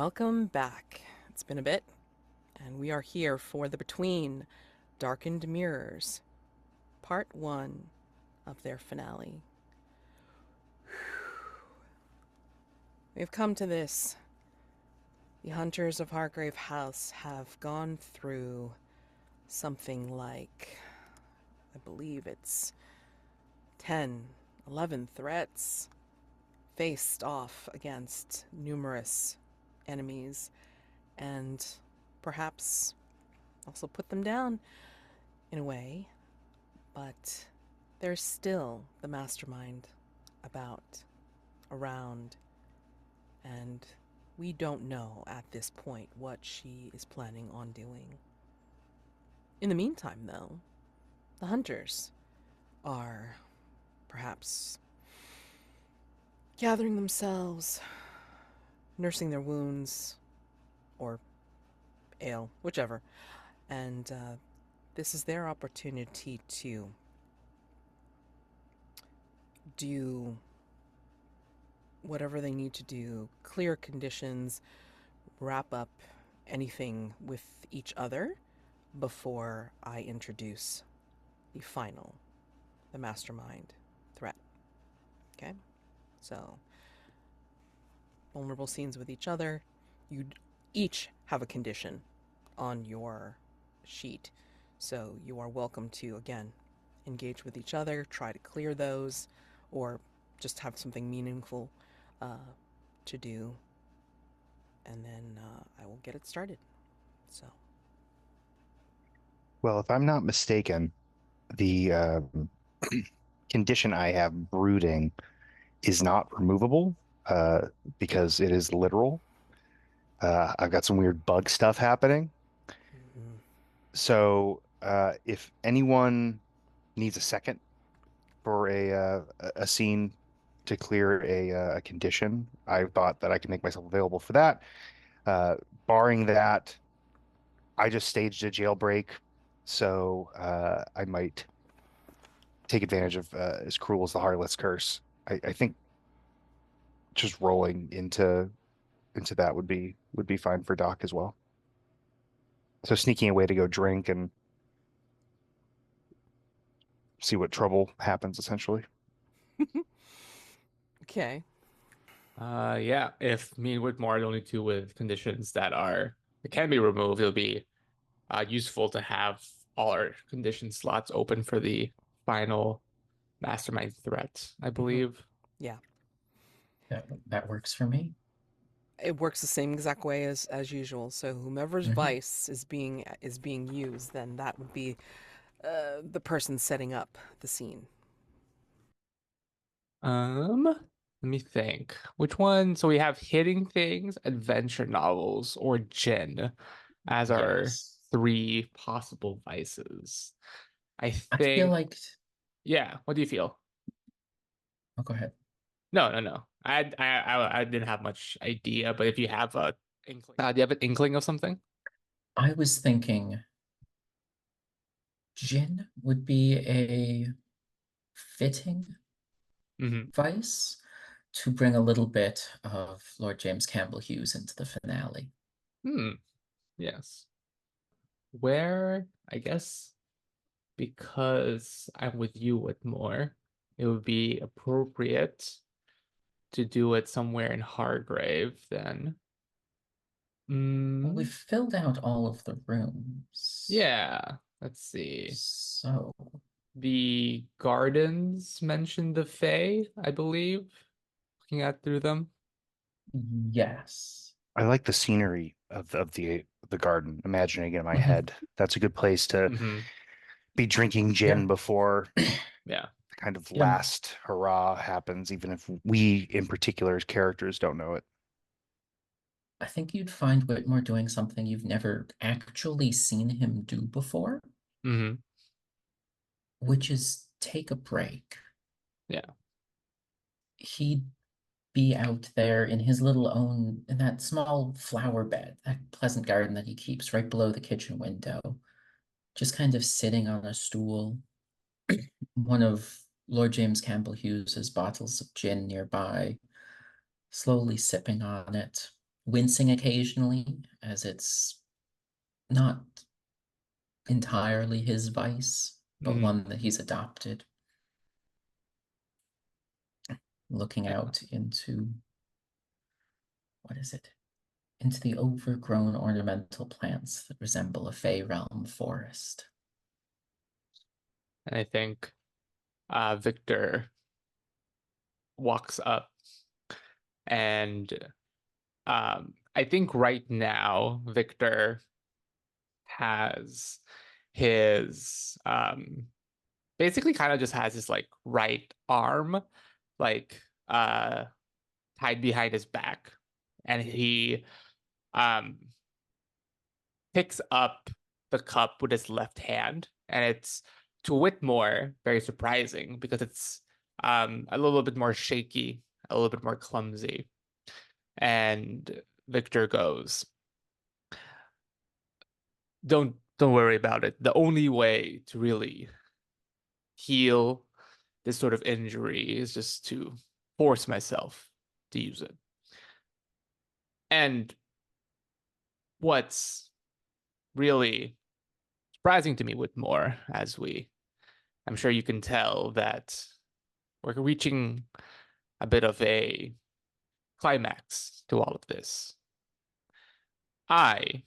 Welcome back. It's been a bit, and we are here for the Between Darkened Mirrors, part one of their finale. We've come to this. The hunters of Hargrave House have gone through something like, I believe it's 10, 11 threats, faced off against numerous enemies, and perhaps also put them down in a way, but there's still the mastermind around, and we don't know at this point what she is planning on doing. In the meantime, though, the hunters are perhaps gathering themselves, nursing their wounds, or ale, whichever. And this is their opportunity to do whatever they need to do, clear conditions, wrap up anything with each other before I introduce the mastermind threat. Okay? So, vulnerable scenes with each other. You each have a condition on your sheet. So you are welcome to, again, engage with each other, try to clear those, or just have something meaningful to do. And then I will get it started. So. Well, if I'm not mistaken, the condition I have, brooding, is not removable uh, because it is literal. I've got some weird bug stuff happening. Mm-hmm. So if anyone needs a second for a scene to clear a condition, I thought that I could make myself available for that. Uh, Barring that, I just staged a jailbreak, so I might take advantage of as cruel as the Heartless curse. I think just rolling into that would be fine for Doc as well. So sneaking away to go drink and see what trouble happens essentially. Okay. Yeah, if me and Whitmore are the only two with conditions that can be removed, it'll be useful to have all our condition slots open for the final mastermind threat, I Mm-hmm. believe. Yeah. That works for me. It works the same exact way as usual. So whomever's Mhm. vice is being used, then that would be the person setting up the scene. Let me think. Which one? So we have hitting things, adventure novels, or gin as our Yes. three possible vices. I I feel think, like, yeah. What do you feel? oh, go ahead. No, no, no. I didn't have much idea, but if you have a inkling, do you have an inkling of something? I was thinking gin would be a fitting Hmm. vice to bring a little bit of Lord James Campbell Hughes into the finale. Hmm. Yes. Where, I guess, because I'm with you with more, it would be appropriate to do it somewhere in Hargrave then. Well, Mm, we've filled out all of the rooms. yeah. Let's see. So, The gardens mentioned the Fae, I believe, looking at through them. yes. I like the scenery of the garden, imagining it in my Mhm. head. That's a good place to Hmm. be drinking Yeah. gin before Yeah. the kind of Yeah. last hurrah happens, even if we in particular as characters don't know it. I think you'd find Whitmore doing something you've never actually seen him do before, Hmm. which is take a break. Yeah. He'd be out there in his little own, in that small flower bed, that pleasant garden that he keeps right below the kitchen window, just kind of sitting on a stool, one of Lord James Campbell Hughes's bottles of gin nearby, slowly sipping on it, wincing occasionally, as it's not entirely his vice, but one that he's adopted. Looking out into, what is it? Into the overgrown ornamental plants that resemble a Fey realm forest. And I think Victor walks up, and I think right now Victor has his basically kind of just has his like right arm like tied behind his back, and he picks up the cup with his left hand, and it's to Whitmore very surprising because it's a little bit more shaky, a little bit more clumsy. And Victor goes, don't worry about it. The only way to really heal this sort of injury is just to force myself to use it. And what's really surprising to me, Whitmore, I'm sure you can tell that we're reaching a bit of a climax to all of this. I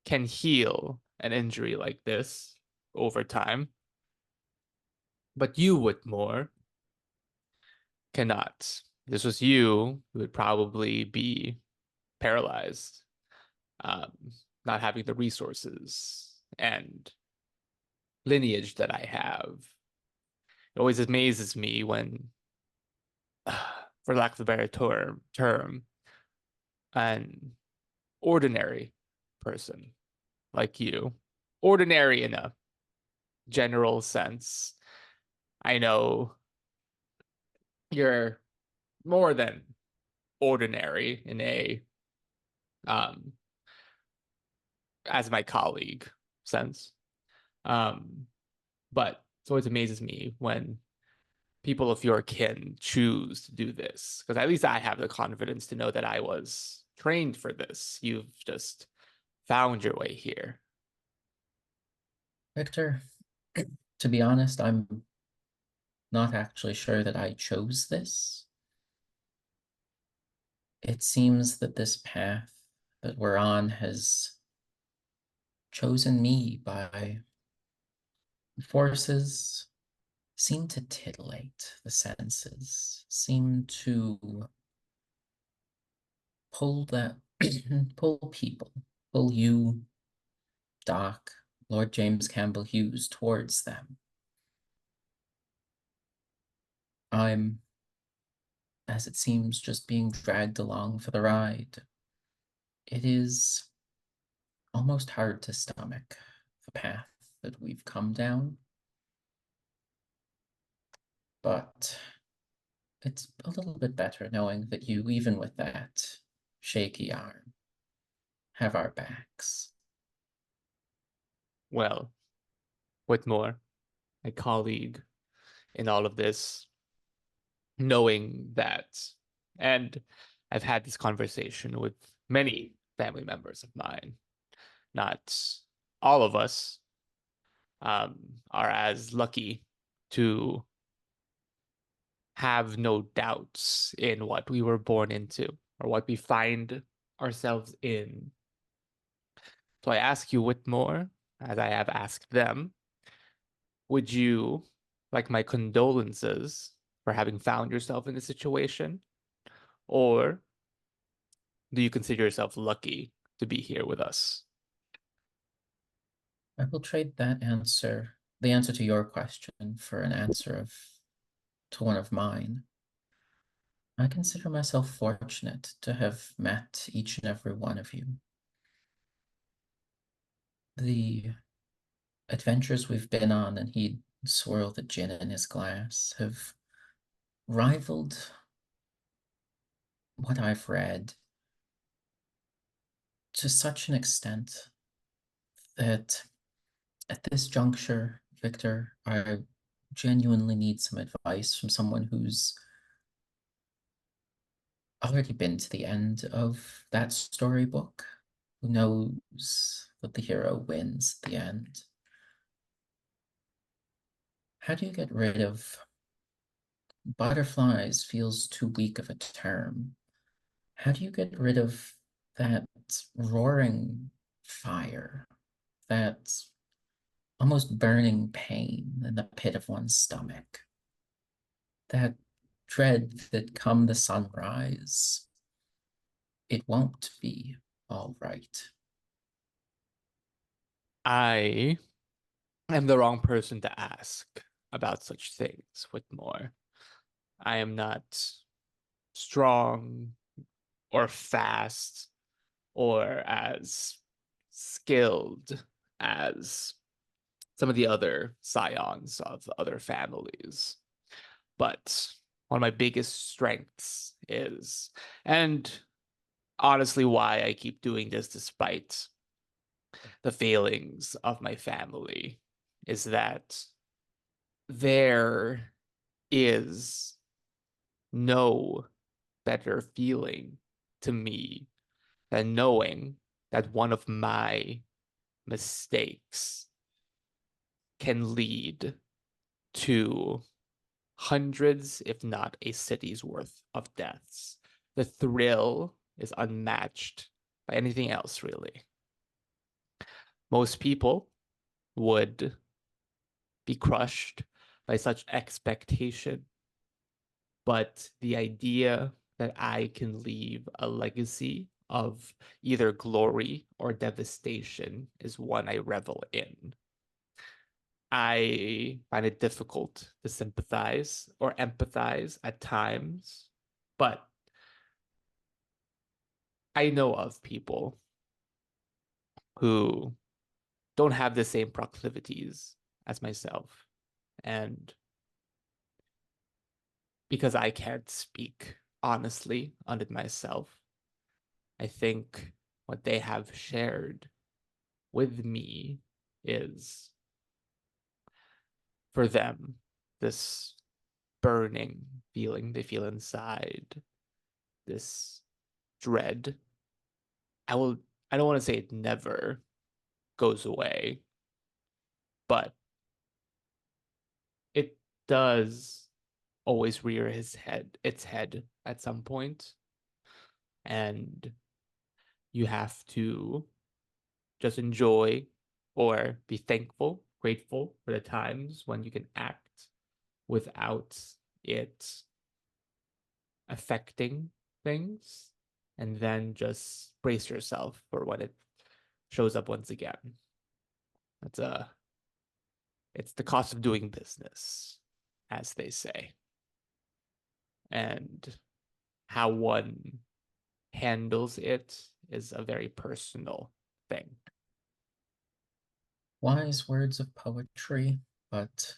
can heal an injury like this over time, but you, Whitmore, cannot. This was you who would probably be paralyzed, um, not having the resources and lineage that I have. It always amazes me when, for lack of a better term, an ordinary person like you, ordinary in a general sense. I know you're more than ordinary in a um as my colleague sense. But it always amazes me when people of your kin choose to do this, because at least I have the confidence to know that I was trained for this. You've just found your way here. Victor, to be honest, I'm not actually sure that I chose this. It seems that this path that we're on has chosen me by forces seem to titillate the senses, seem to pull that pull people, pull you, Doc, Lord James Campbell Hughes, towards them. I'm, as it seems, just being dragged along for the ride. It is almost hard to stomach the path that we've come down. But it's a little bit better knowing that you, even with that shaky arm, have our backs. Well, Whitmore, my colleague in all of this, knowing that, and I've had this conversation with many family members of mine. Not all of us are as lucky to have no doubts in what we were born into or what we find ourselves in. So I ask you, Whitmore, as I have asked them, would you like my condolences for having found yourself in this situation? Or do you consider yourself lucky to be here with us? I will trade that answer, the answer to your question, for an answer to one of mine. I consider myself fortunate to have met each and every one of you. The adventures we've been on, and he'd swirl the gin in his glass, have rivaled what I've read to such an extent that at this juncture, Victor, I genuinely need some advice from someone who's already been to the end of that storybook. Who knows that the hero wins at the end? How do you get rid of butterflies? Feels too weak of a term. How do you get rid of that roaring fire, that almost burning pain in the pit of one's stomach, that dread that come the sunrise, it won't be all right? I am the wrong person to ask about such things, Whitmore. I am not strong or fast or as skilled as some of the other scions of other families. But one of my biggest strengths is, and honestly, why I keep doing this despite the failings of my family, is that there is no better feeling to me than knowing that one of my mistakes can lead to hundreds, if not a city's worth of deaths. The thrill is unmatched by anything else, really. Most people would be crushed by such expectation, but the idea that I can leave a legacy of either glory or devastation is one I revel in. I find it difficult to sympathize or empathize at times, but I know of people who don't have the same proclivities as myself. And because I can't speak honestly on it myself, I think what they have shared with me is, for them, this burning feeling they feel inside, this dread. I will I don't want to say it never goes away, but it does always rear its head at some point, and you have to just enjoy or be thankful, grateful for the times when you can act without it affecting things, and then just brace yourself for when it shows up once again. That's it's the cost of doing business, as they say. And how one handles it is a very personal thing. Wise words of poetry, but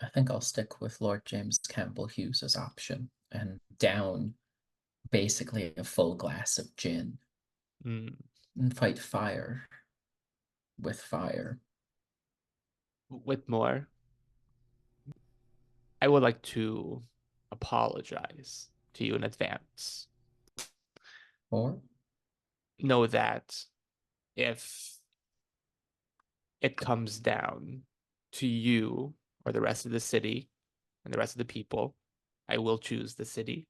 I think I'll stick with Lord James Campbell Hughes's option and down basically a full glass of gin Mm. and fight fire with fire. Whitmore, I would like to apologize to you in advance. Or Know that if it comes down to you or the rest of the city and the rest of the people, I will choose the city.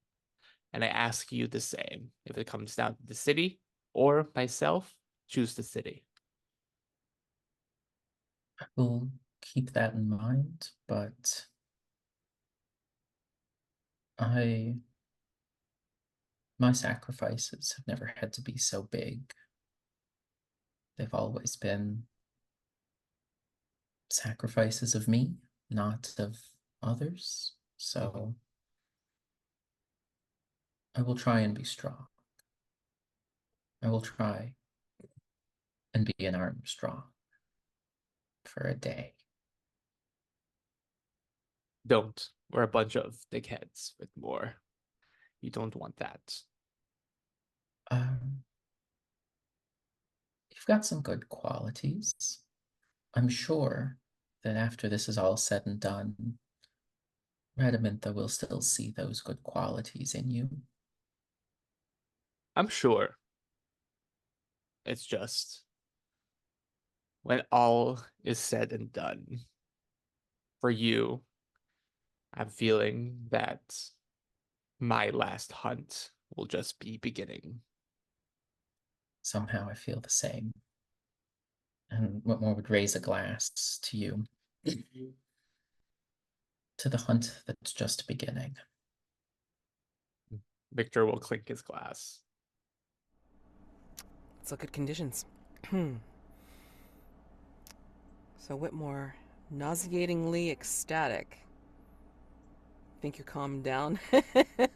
And I ask you the same. If it comes down to the city or myself, choose the city. I will keep that in mind, but my sacrifices have never had to be so big. They've always been sacrifices of me, not of others. So I will try and be strong. I will try and be an Armstrong for a day. Don't. We're a bunch of dickheads with more. You don't want that. Um, you've got some good qualities. I'm sure that after this is all said and done, Radamintha will still see those good qualities in you. I'm sure. It's just when all is said and done, for you, I'm feeling that my last hunt will just be beginning. Somehow I feel the same. And Whitmore would raise a glass to you, to the hunt that's just beginning. Victor will clink his glass. Let's look at conditions. So Whitmore, nauseatingly ecstatic. Think you calmed down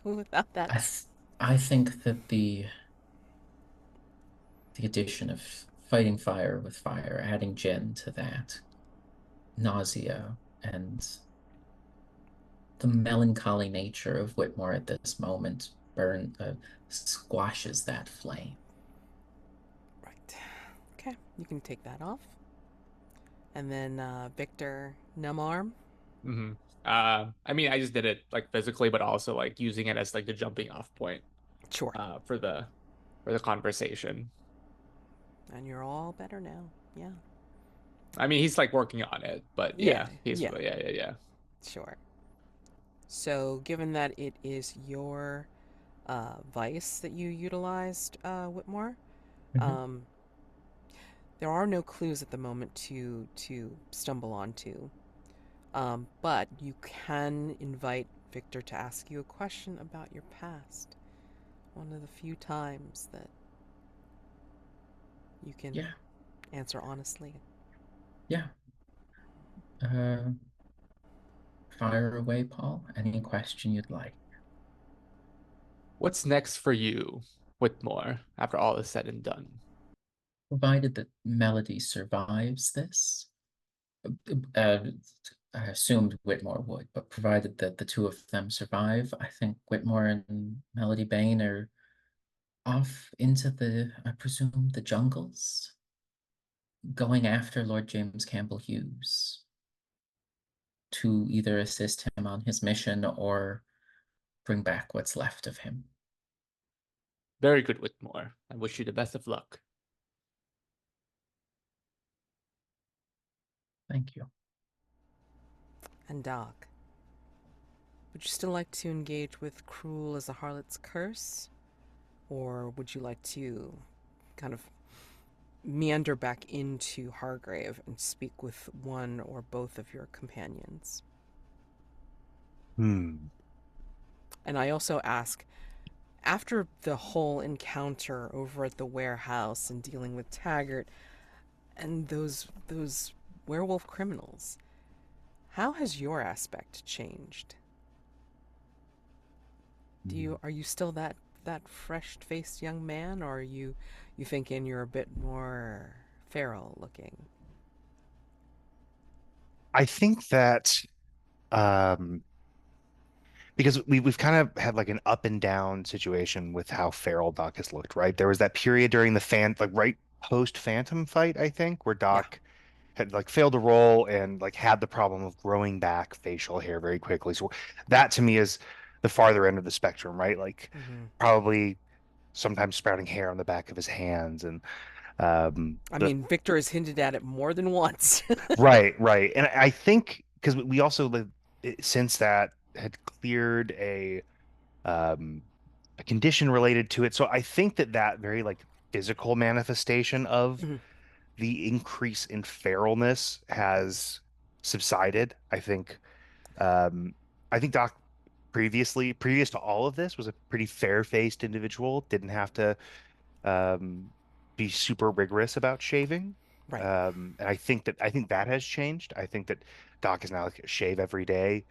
without that? I think that the addition of fighting fire with fire, adding gin to that, nausea, and the melancholy nature of Whitmore at this moment squashes that flame. Right. Okay, you can take that off. And then Victor, numb arm. Mm-hmm. I mean, I just did it like physically, but also like using it as like the jumping off point Sure. for the conversation. And you're all better now. Yeah. I mean, he's like working on it, but yeah, yeah. Sure. So, given that it is your vice that you utilized, Whitmore, um, there are no clues at the moment to stumble onto. But you can invite Victor to ask you a question about your past. One of the few times that you can Yeah, answer honestly. yeah. Fire away, Paul. Any question you'd like. What's next for you, Whitmore, after all is said and done? Provided that Melody survives this, uh, I assumed Whitmore would, but provided that the two of them survive, I think Whitmore and Melody Bain are off into I presume, the jungles, going after Lord James Campbell Hughes to either assist him on his mission or bring back what's left of him. Very good, Whitmore. I wish you the best of luck. Thank you. And Doc, would you still like to engage with Cruel as a Harlot's Curse? Or would you like to kind of meander back into Hargrave and speak with one or both of your companions? Hmm. And I also ask, after the whole encounter over at the warehouse and dealing with Taggart and those werewolf criminals, how has your aspect changed? Are you still that fresh-faced young man, or are you thinking you're a bit more feral looking? I think that um because we've kind of had like an up and down situation with how feral Doc has looked, right? There was that period during the like right post Phantom fight, I think, where Yeah. Doc had like failed to roll and like had the problem of growing back facial hair very quickly. So that to me is the farther end of the spectrum, right? Like Mm-hmm. probably sometimes sprouting hair on the back of his hands and I the mean, Victor has hinted at it more than once. right. And I think because we also since that had cleared um a condition related to it. So I think that that very like physical manifestation of Mhm. the increase in feralness has subsided. Um, I think Doc previous to all of this, was a pretty fair-faced individual. Didn't have to um, be super rigorous about shaving. Right. And I think that has changed. I think that Doc is now like shave every day,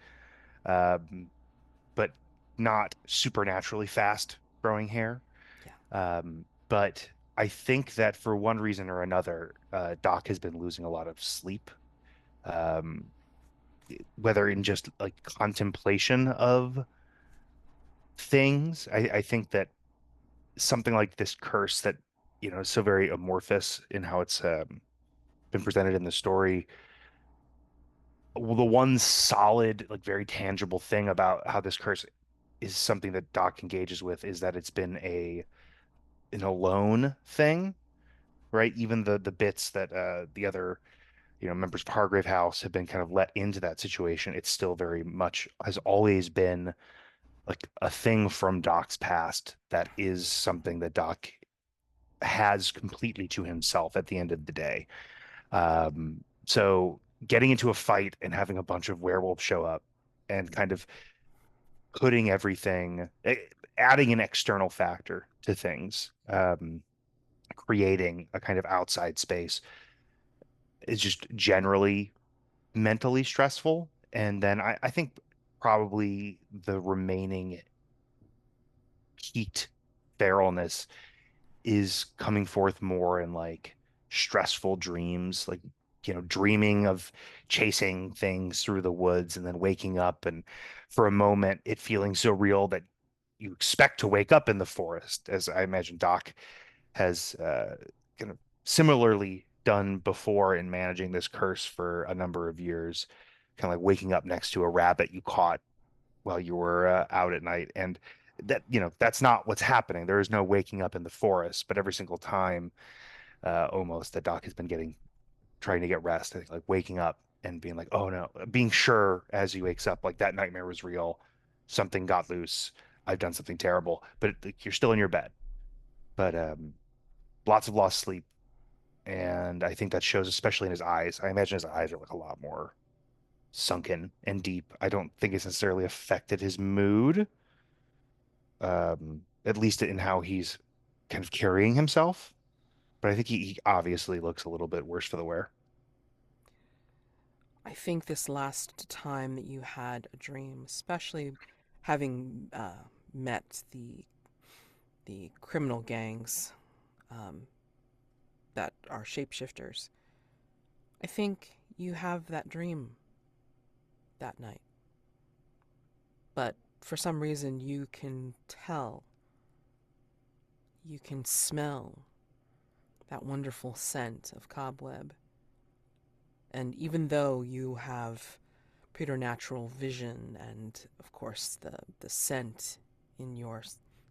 um, but not supernaturally fast growing hair. Yeah. But I think that for one reason or another, Doc has been losing a lot of sleep, um, whether in just like contemplation of things. I think that something like this curse that, is so very amorphous in how it's been presented in the story. The one solid, like very tangible thing about how this curse is something that Doc engages with is that it's been an alone thing, right? Even the bits that the other members of Hargrave House have been kind of let into that situation, it's still very much has always been like a thing from Doc's past that is something that Doc has completely to himself at the end of the day. So getting into a fight and having a bunch of werewolves show up and kind of putting everything, adding an external factor to things, creating a kind of outside space is just generally mentally stressful. And then I think probably the remaining heat feralness is coming forth more in like stressful dreams, like dreaming of chasing things through the woods and then waking up and for a moment it feeling so real that you expect to wake up in the forest, as I imagine Doc has kind of similarly done before in managing this curse for a number of years, kind of like waking up next to a rabbit you caught while you were out at night. And that, that's not what's happening. There is no waking up in the forest, but every single time, almost that Doc has been trying to get rest, I think, like waking up and being like, oh no, being sure as he wakes up, like that nightmare was real. Something got loose. I've done something terrible, but like, you're still in your bed. But lots of lost sleep. And I think that shows, especially in his eyes. I imagine his eyes are like a lot more sunken and deep. I don't think it's necessarily affected his mood, at least in how he's kind of carrying himself. But I think he obviously looks a little bit worse for the wear. I think this last time that you had a dream, especially having met the criminal gangs um, that are shapeshifters, I think you have that dream that night. But for some reason, you can tell, you can smell that wonderful scent of cobweb. And even though you have preternatural vision and, of course, the scent in your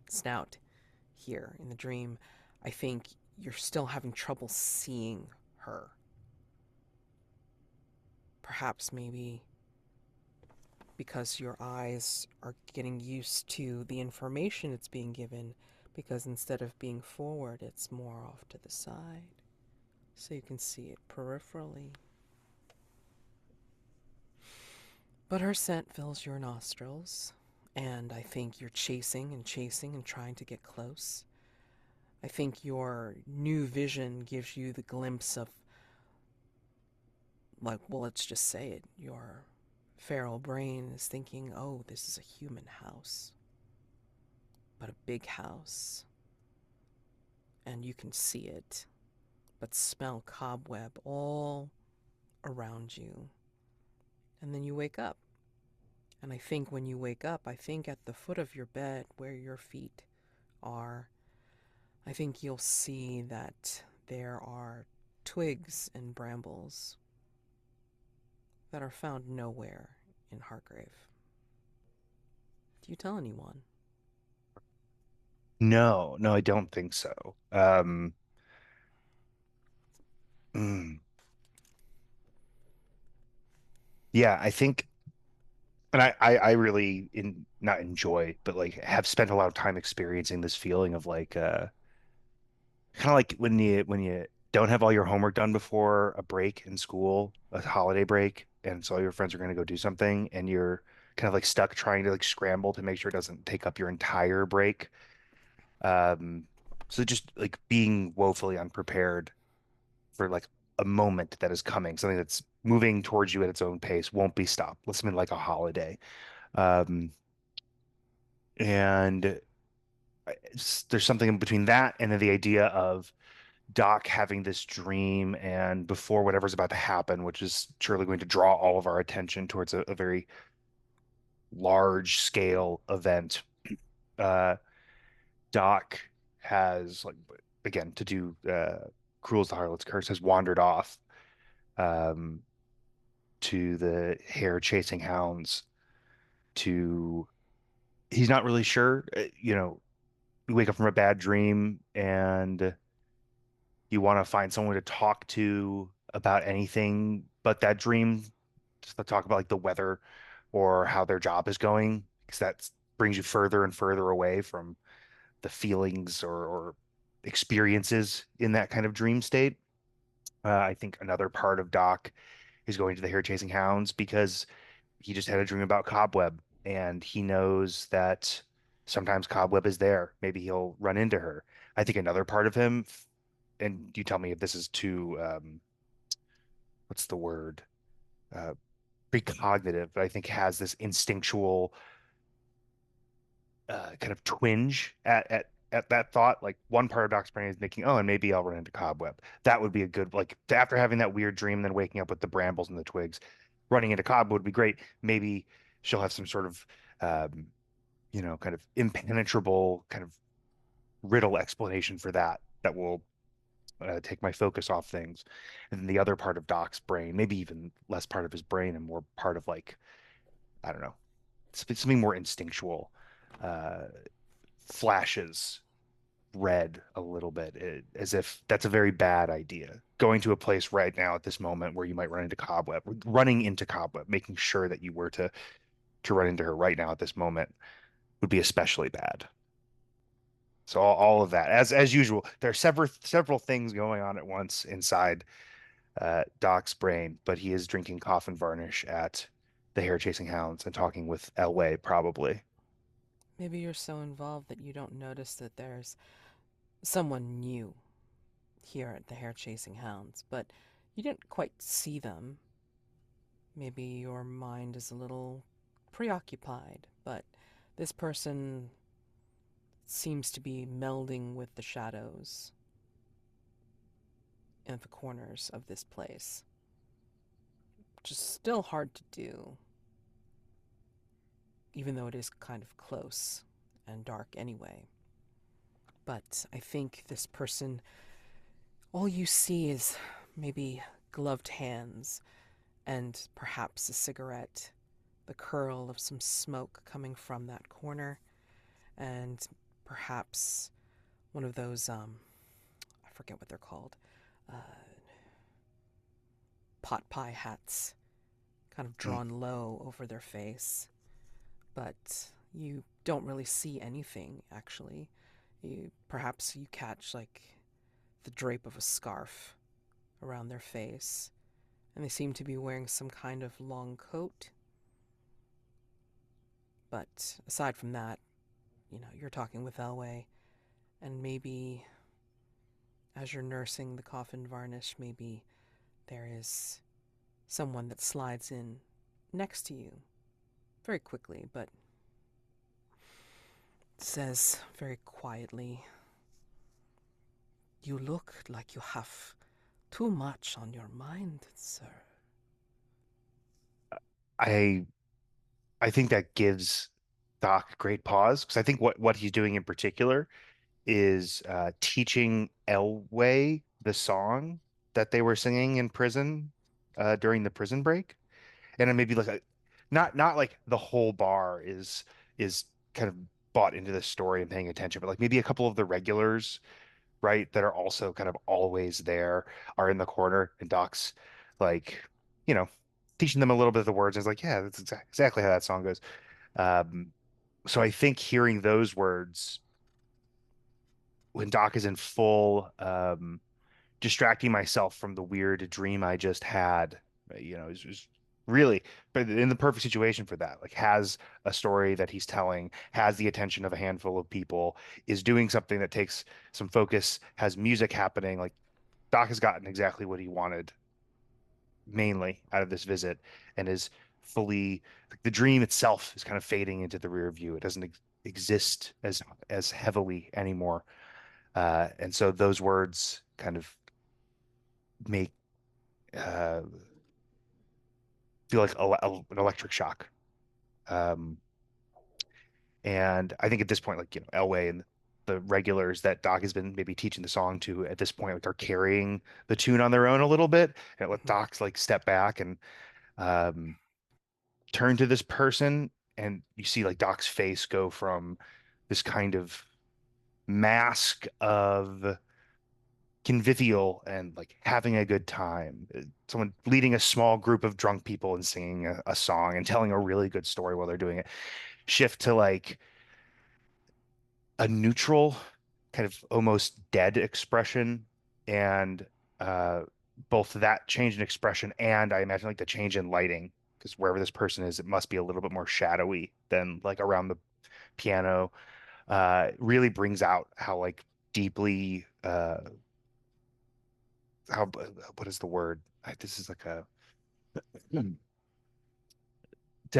snout here in the dream, I think you're still having trouble seeing her. Perhaps maybe because your eyes are getting used to the information it's being given, because instead of being forward, it's more off to the side, so you can see it peripherally. But her scent fills your nostrils, and I think you're chasing and chasing and trying to get close. I think your new vision gives you the glimpse of, like, well, let's just say it, your feral brain is thinking, oh, this is a human house, but a big house. And you can see it, but smell cobweb all around you. And then you wake up. And I think when you wake up, I think at the foot of your bed where your feet are, I think you'll see that there are twigs and brambles that are found nowhere in Hargrave. Do you tell anyone? No, no, I don't think so. Mm, yeah, I think, and I really not enjoy, but like have spent a lot of time experiencing this feeling of like, kind of like when you don't have all your homework done before a break in school, a holiday break, and so all your friends are going to go do something, and you're kind of like stuck trying to like scramble to make sure it doesn't take up your entire break. Um, so just like being woefully unprepared for like a moment that is coming, something that's moving towards you at its own pace, won't be stopped. Let's mean like a holiday. Um, and there's something in between that and then the idea of Doc having this dream and before whatever's about to happen, which is surely going to draw all of our attention towards a very large scale event. Uh, Doc has like again to do Cruel as the Harlot's Curse has wandered off um, to the hare chasing hounds to he's not really sure, you wake up from a bad dream and you want to find someone to talk to about anything but that dream, just to talk about like the weather or how their job is going, because that brings you further and further away from the feelings or experiences in that kind of dream state. I think another part of Doc is going to the hair chasing hounds because he just had a dream about Cobweb and he knows that sometimes Cobweb is there. Maybe he'll run into her. I think another part of him, and you tell me if this is too, what's the word? Uh, Precognitive, but I think has this instinctual kind of twinge at that thought. Like one part of Doc's brain is thinking, oh, and maybe I'll run into Cobweb. That would be a good like after having that weird dream, then waking up with the brambles and the twigs, running into Cobweb would be great. Maybe she'll have some sort of um, kind of impenetrable kind of riddle explanation for that that will take my focus off things. And then the other part of Doc's brain, maybe even less part of his brain and more part of like, I don't know, something more instinctual, uh, flashes red a little bit, as if that's a very bad idea. Going to a place right now at this moment where you might running into Cobweb, making sure that you were to run into her right now at this moment would be especially bad. So all of that, as usual, there are several things going on at once inside Doc's brain, but he is drinking coffin varnish at the hair chasing hounds and talking with Elway probably. Maybe you're so involved that you don't notice that there's someone new here at the hair chasing hounds, but you didn't quite see them. Maybe your mind is a little preoccupied, but this person seems to be melding with the shadows in the corners of this place, which is still hard to do, even though it is kind of close and dark anyway. But I think this person, all you see is maybe gloved hands and perhaps a cigarette, the curl of some smoke coming from that corner, and perhaps one of those, I forget what they're called, uh, pot pie hats, kind of Mm. drawn low over their face. But you don't really see anything, actually. Perhaps you catch, like, the drape of a scarf around their face, and they seem to be wearing some kind of long coat. But aside from that, you're talking with Elway, and maybe as you're nursing the coffin varnish, maybe there is someone that slides in next to you very quickly, but says very quietly, "You look like you have too much on your mind, sir." I I think that gives Doc great pause because I think what he's doing in particular is teaching Elway the song that they were singing in prison during the prison break, and then maybe like not like the whole bar is kind of bought into the story and paying attention, but like maybe a couple of the regulars, right, that are also kind of always there are in the corner, and Doc's like, you know, teaching them a little bit of the words. And it's like, yeah, that's exactly how that song goes. Um, so I think hearing those words when Doc is in full distracting myself from the weird dream I just had, is really, but in the perfect situation for that. Like has a story that he's telling, has the attention of a handful of people, is doing something that takes some focus, has music happening. Like Doc has gotten exactly what he wanted mainly out of this visit and is fully like, the dream itself is kind of fading into the rear view. It doesn't exist as heavily anymore. And so those words kind of make uh, feel like an electric shock. Um, and I think at this point, like, Elway and the regulars that Doc has been maybe teaching the song to at this point, like are carrying the tune on their own a little bit. And let Mhm. Doc's like step back and um, turn to this person. And you see like Doc's face go from this kind of mask of convivial and like having a good time. Someone leading a small group of drunk people and singing a song and telling a really good story while they're doing it. Shift to like a neutral, kind of almost dead expression, and uh, both that change in expression and I imagine like the change in lighting, because wherever this person is, it must be a little bit more shadowy than like around the piano. Really brings out how like deeply how what is the word? This is like a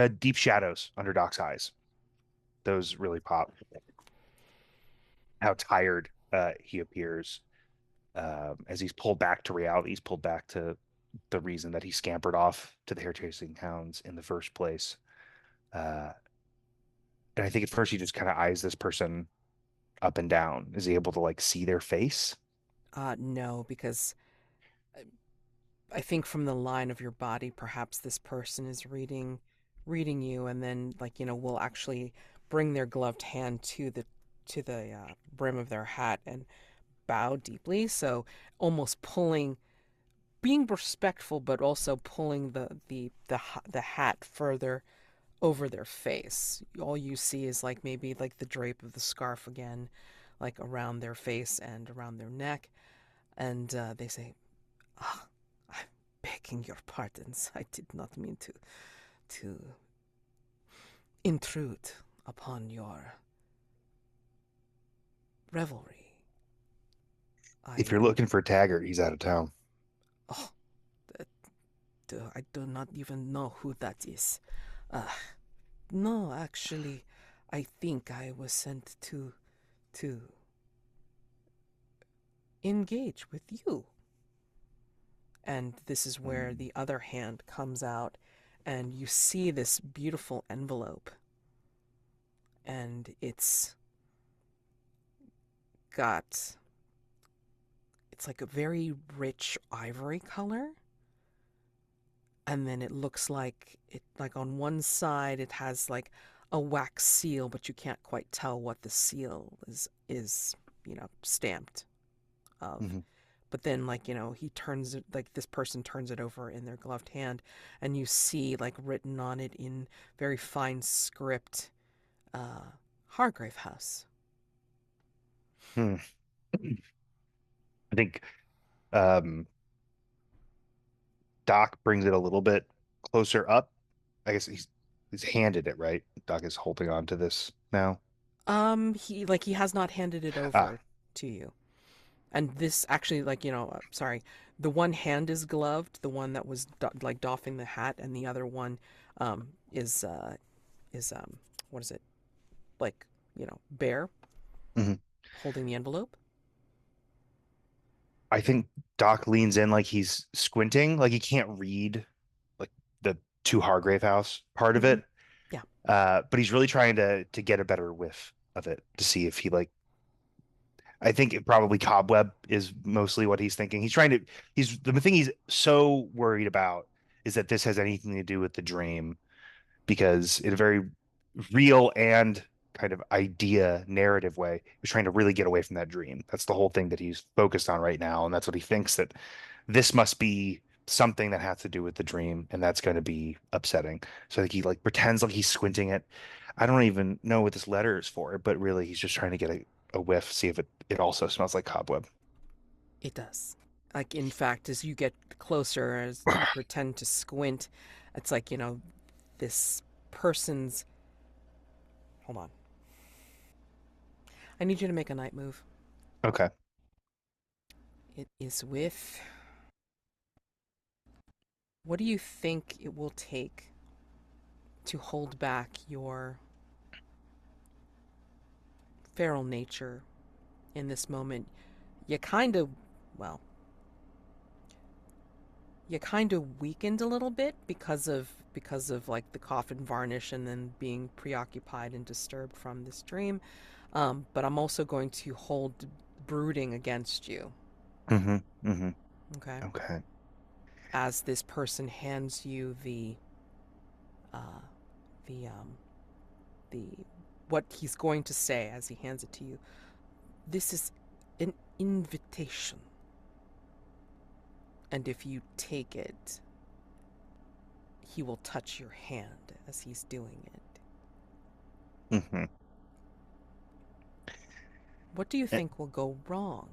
deep shadows under Doc's eyes. Those really pop. How tired he appears as he's pulled back to reality. He's pulled back to the reason that he scampered off to the hair chasing hounds in the first place. Uh, and I think at first he just kind of eyes this person up and down. Is he able to like see their face? No, because I think from the line of your body, perhaps this person is reading you, and then like will actually bring their gloved hand to the brim of their hat and bow deeply. So almost pulling, being respectful, but also pulling the hat further over their face. All you see is like maybe like the drape of the scarf again, like around their face and around their neck, and they say, "Ah, I'm begging your pardons. I did not mean to intrude upon your revelry. If I you're looking for Taggart, he's out of town. oh, that, I do not even know who that is. Uh, no, actually, I think I was sent to engage with you." And this is where the other hand comes out, and you see this beautiful envelope, and got it's like a very rich ivory color, and then it looks like it, like on one side it has like a wax seal, but you can't quite tell what the seal is stamped of. Mm-hmm. But then like he turns it, like this person turns it over in their gloved hand, and you see like written on it in very fine script, Hargrave House. Hmm. I think um, Doc brings it a little bit closer up. I guess he's handed it, right? Doc is holding on to this now. He has not handed it Ah, over to you. And this actually, like, sorry, the one hand is gloved, the one that was like doffing the hat, and the other one um, is, what is it? Like, bare, mhm. holding the envelope. I think Doc leans in like he's squinting, like he can't read like the to Hargrave House part of Hmm. it. Yeah. But he's really trying to get a better whiff of it to see if he like I think it probably cobweb is mostly what he's thinking. He's the thing he's so worried about is that this has anything to do with the dream, because in a very real and kind of idea narrative way, he's trying to really get away from that dream. That's the whole thing that he's focused on right now, and that's what he thinks, that this must be something that has to do with the dream, and that's going to be upsetting. So I think he like pretends like he's squinting it. I don't even know what this letter is for, but really he's just trying to get a whiff, see if it also smells like cobweb. It does. Like, in fact, as you get closer, as you pretend to squint, it's like, this person's. Hold on. I need you to make a night move. Okay. It is with. What do you think it will take to hold back your feral nature in this moment? You kind of, well, you kind of weakened a little bit because of like the coffin varnish and then being preoccupied and disturbed from this dream. But I'm also going to hold brooding against you. Mm-hmm. Mm-hmm. Okay. Okay. As this person hands you uh, the the what he's going to say as he hands it to you. This is an invitation. And if you take it, he will touch your hand as he's doing it. Hmm. What do you think will go wrong?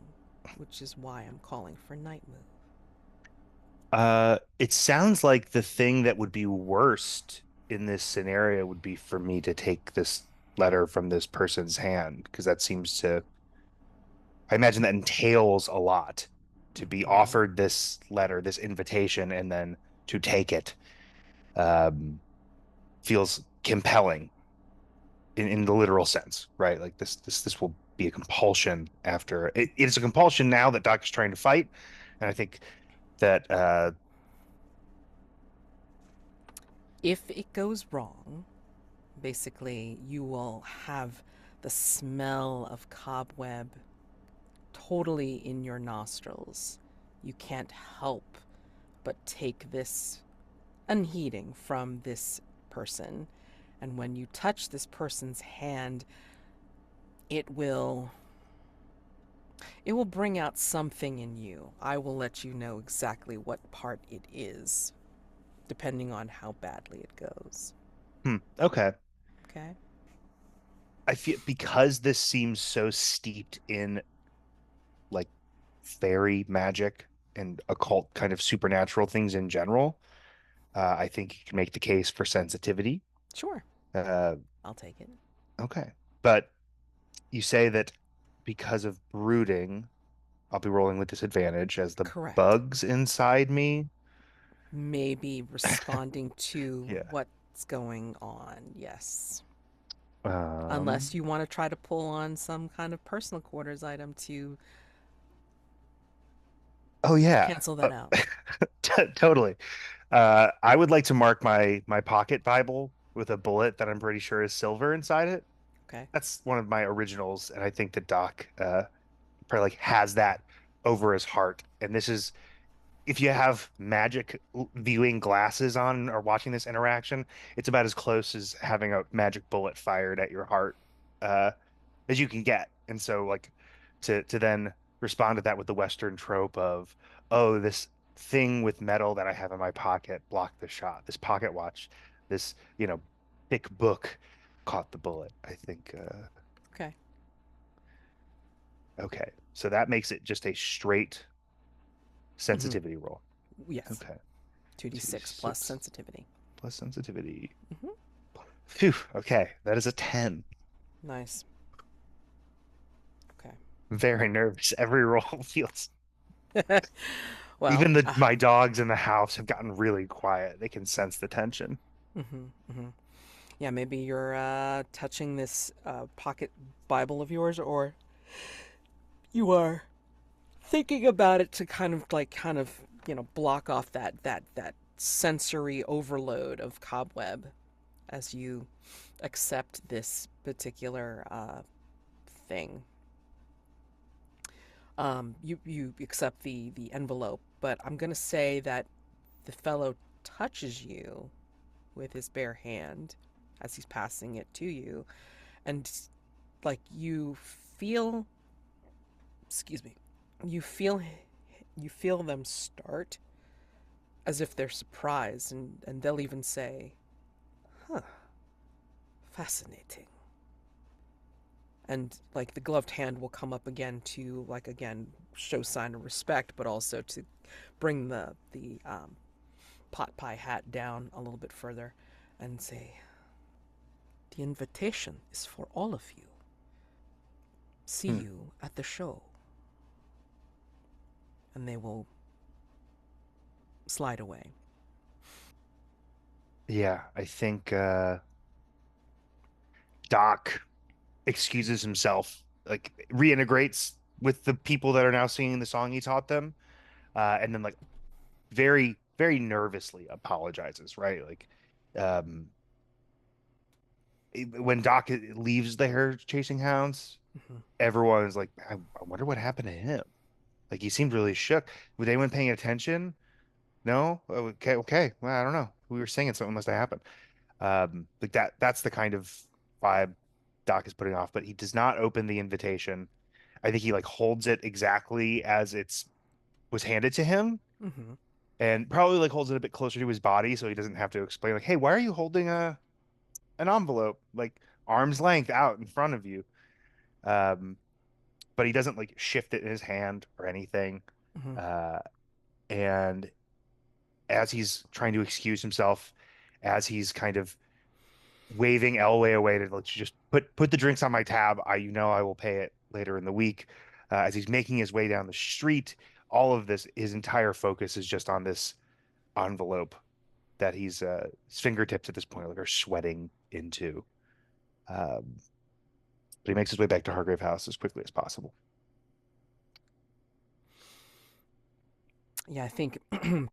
Which is why I'm calling for night move. It sounds like the thing that would be worst in this scenario would be for me to take this letter from this person's hand, because that seems to, I imagine that entails a lot to be Mhm. offered this letter, this invitation, and then to take it. Um, feels compelling in the literal sense, right? Like this will be a compulsion after it's a compulsion now that Doc is trying to fight. And I think that If it goes wrong, basically you will have the smell of cobweb totally in your nostrils. You can't help but take this unheeding from this person. And when you touch this person's hand, it will bring out something in you. I will let you know exactly what part it is, depending on how badly it goes. okay. Okay? I feel because this seems so steeped in like fairy magic and occult kind of supernatural things in general, I think you can make the case for sensitivity. Sure. Uh, I'll take it. okay. But you say that because of brooding, I'll be rolling with disadvantage as the Correct. bugs inside me. Maybe responding to Yeah. what's going on. Yes. Um, Unless you want to try to pull on some kind of personal quarters item to oh yeah. cancel that out. Totally. I would like to mark my pocket Bible with a bullet that I'm pretty sure is silver inside it. Okay. That's one of my originals, and I think that Doc probably like has that over his heart. And this is if you have magic viewing glasses on or watching this interaction, it's about as close as having a magic bullet fired at your heart uh, as you can get. And so, like, to then respond to that with the Western trope of, oh, this thing with metal that I have in my pocket blocked the shot. This pocket watch, this thick book caught the bullet. I think. Okay. Okay, so that makes it just a straight Mm-hmm. sensitivity roll. Yes. Okay, 2d6 plus 2d6 sensitivity. plus sensitivity. Mm-hmm. Phew, okay, that is a 10. Nice. Okay. Very nervous. Every roll feels. Well, Even my dogs in the house have gotten really quiet. They can sense the tension. mm-hmm, mm-hmm. Yeah, maybe you're touching this pocket Bible of yours, or you are thinking about it to block off that sensory overload of cobweb as you accept this particular thing. You accept the envelope, but I'm gonna say that the fellow touches you with his bare hand as he's passing it to you, and like excuse me, you feel you feel them start as if they're surprised, and they'll even say, "Huh, fascinating." And like the gloved hand will come up again to like again show sign of respect, but also to bring the pot pie hat down a little bit further and say, "The invitation is for all of you. See Hmm. you at the show." And they will slide away. Yeah, I think Doc excuses himself, like reintegrates with the people that are now singing the song he taught them, and then like very, very nervously apologizes, right? Like, um, when Doc leaves the hare chasing hounds, Mm-hmm. everyone's like, I wonder what happened to him. Like he seemed really shook. Was anyone paying attention? No? Oh, okay, okay. Well, I don't know. We were singing, something must have happened. Like that's the kind of vibe Doc is putting off, but he does not open the invitation. I think he like holds it exactly as it's was handed to him, Mm-hmm. and probably like holds it a bit closer to his body so he doesn't have to explain like, hey, why are you holding an envelope like arm's length out in front of you? Um, but he doesn't like shift it in his hand or anything. Mm-hmm. Uh, and as he's trying to excuse himself, as he's kind of waving Elway away to let you just put the drinks on my tab. I will pay it later in the week. As he's making his way down the street, all of this, his entire focus is just on this envelope that his fingertips at this point like are sweating into. Um, but he makes his way back to Hargrave House as quickly as possible. Yeah, I think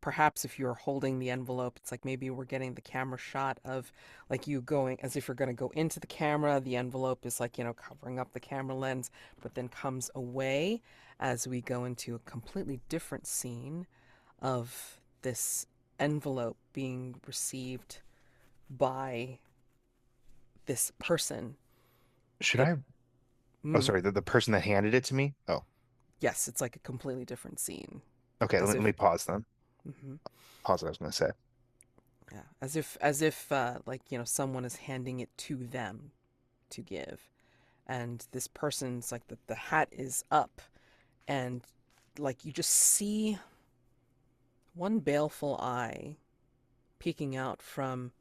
perhaps if you're holding the envelope, it's like maybe we're getting the camera shot of like you going as if you're going to go into the camera. The envelope is like, covering up the camera lens, but then comes away as we go into a completely different scene of this envelope being received by this person. Should It, I? Oh, mm, sorry, the person that handed it to me. Oh, yes, it's like a completely different scene. okay. As Let if, me pause then. mhm. Pause what I was going to say. Yeah, as if like someone is handing it to them to give, and this person's like the hat is up, and like you just see one baleful eye peeking out from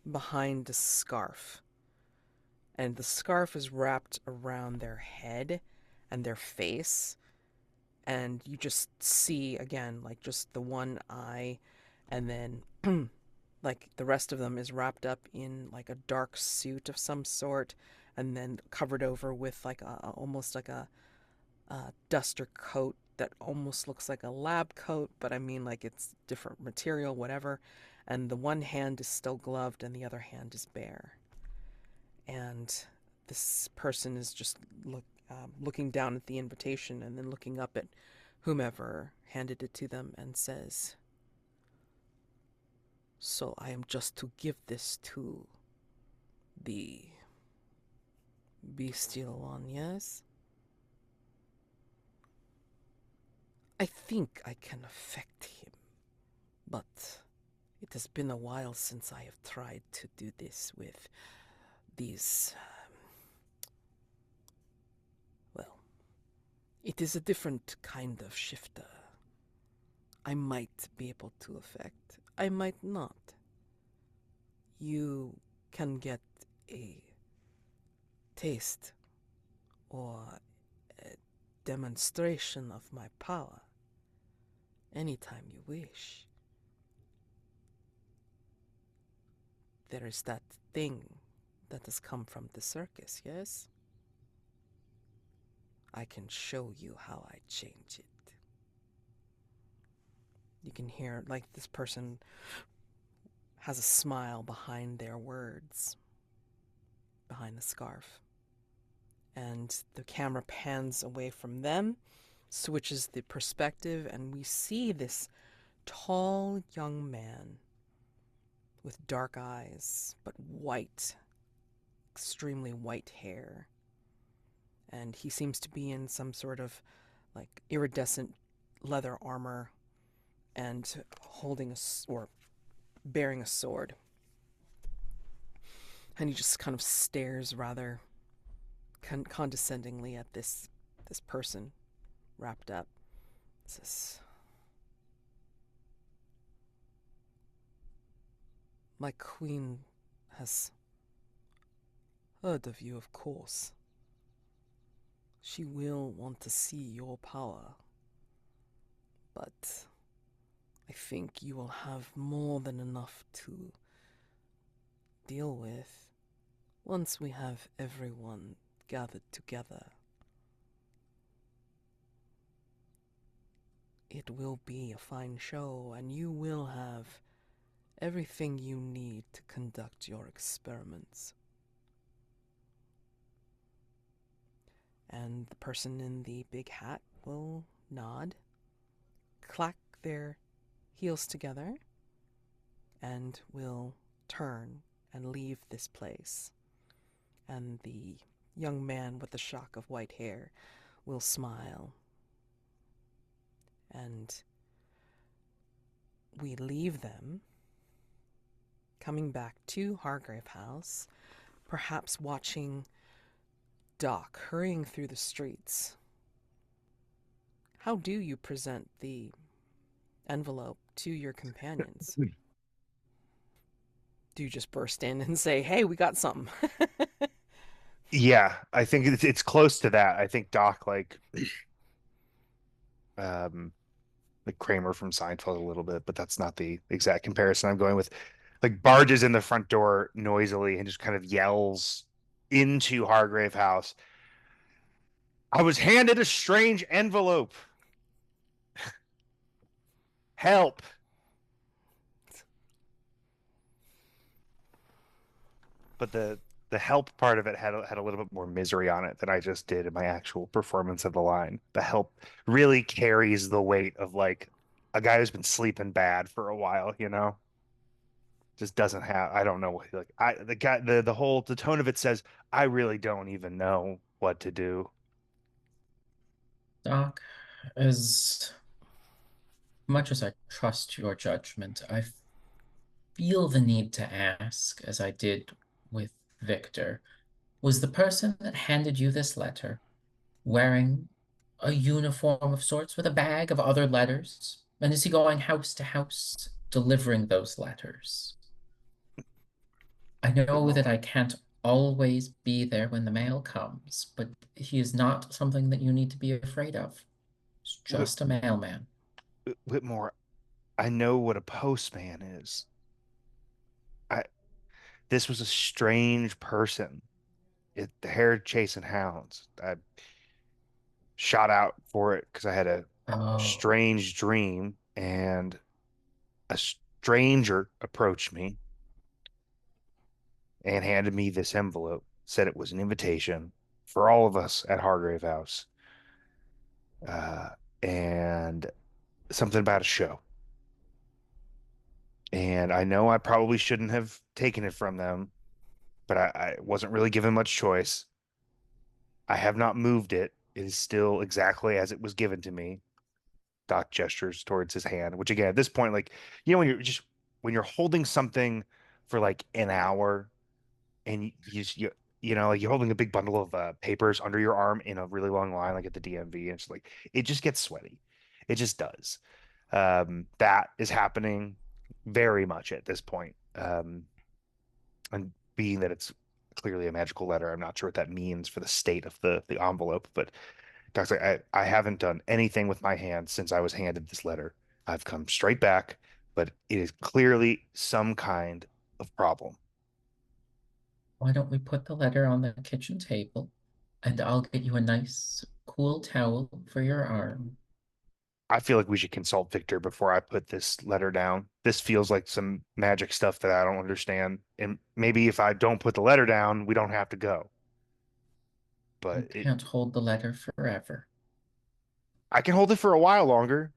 behind a scarf, and the scarf is wrapped around their head and their face, and you just see again like just the one eye, and then like the rest of them is wrapped up in like a dark suit of some sort, and then covered over with like almost like a duster coat that almost looks like a lab coat, but I mean like it's different material, whatever. And the one hand is still gloved and the other hand is bare. And this person is just looking down at the invitation and then looking up at whomever handed it to them and says, "So I am just to give this to the bestial one, yes? I think I can affect him, but it has been a while since I have tried to do this with these. Well, it is a different kind of shifter. I might be able to affect, I might not. You can get a taste or a demonstration of my power anytime you wish. There is that thing that has come from the circus, yes? I can show you how I change it." You can hear, like, this person has a smile behind their words, behind the scarf. And the camera pans away from them, switches the perspective, and we see this tall young man with dark eyes, but white, extremely white hair. And he seems to be in some sort of like iridescent leather armor and holding or bearing a sword. And he just kind of stares rather condescendingly at this person wrapped up. Says, "My queen has heard of you, of course. She will want to see your power. But I think you will have more than enough to deal with once we have everyone gathered together. It will be a fine show, and you will have everything you need to conduct your experiments." And the person in the big hat will nod, clack their heels together, and will turn and leave this place. And the young man with the shock of white hair will smile. And we leave them coming back to Hargrave House, perhaps watching Doc hurrying through the streets. How do you present the envelope to your companions? Do you just burst in and say, "Hey, we got something"? Yeah, I think it's close to that. I think Doc um like Kramer from Seinfeld a little bit, but that's not the exact comparison I'm going with. Like barges in the front door noisily and just kind of yells into Hargrave House. I was handed a strange envelope. Help. But the help part of it had a little bit more misery on it than I just did in my actual performance of the line. The help really carries the weight of like a guy who's been sleeping bad for a while, you know? Just doesn't have, I don't know what, like I the guy the whole the tone of it says I really don't even know what to do. Doc, as much as I trust your judgment, I feel the need to ask, as I did with Victor, was the person that handed you this letter wearing a uniform of sorts with a bag of other letters? And is he going house to house delivering those letters? I know that I can't always be there when the mail comes, but he is not something that you need to be afraid of. He's Whit- just a mailman. Whitmore, I know what a postman is. I This was a strange person. The hair chasing hounds. I shot out for it because I had a Oh, strange dream and a stranger approached me and handed me this envelope, said it was an invitation for all of us at Hargrave House, uh, and something about a show. And I know I probably shouldn't have taken it from them, but I wasn't really given much choice. I have not moved it. It is still exactly as it was given to me. Doc gestures towards his hand, which again, at this point, like, when you're holding something for like an hour and like you're holding a big bundle of papers under your arm in a really long line, like at the DMV, and it's like it just gets sweaty. It just does. That is happening very much at this point. And being that it's clearly a magical letter, I'm not sure what that means for the state of the envelope, but Doc's like, I haven't done anything with my hands since I was handed this letter. I've come straight back, but it is clearly some kind of problem. why don't we put the letter on the kitchen table and I'll get you a nice, cool towel for your arm. I feel like we should consult Victor before I put this letter down. This feels like some magic stuff that I don't understand. And maybe if I don't put the letter down, we don't have to go. You But can't hold the letter forever. I can hold it for a while longer.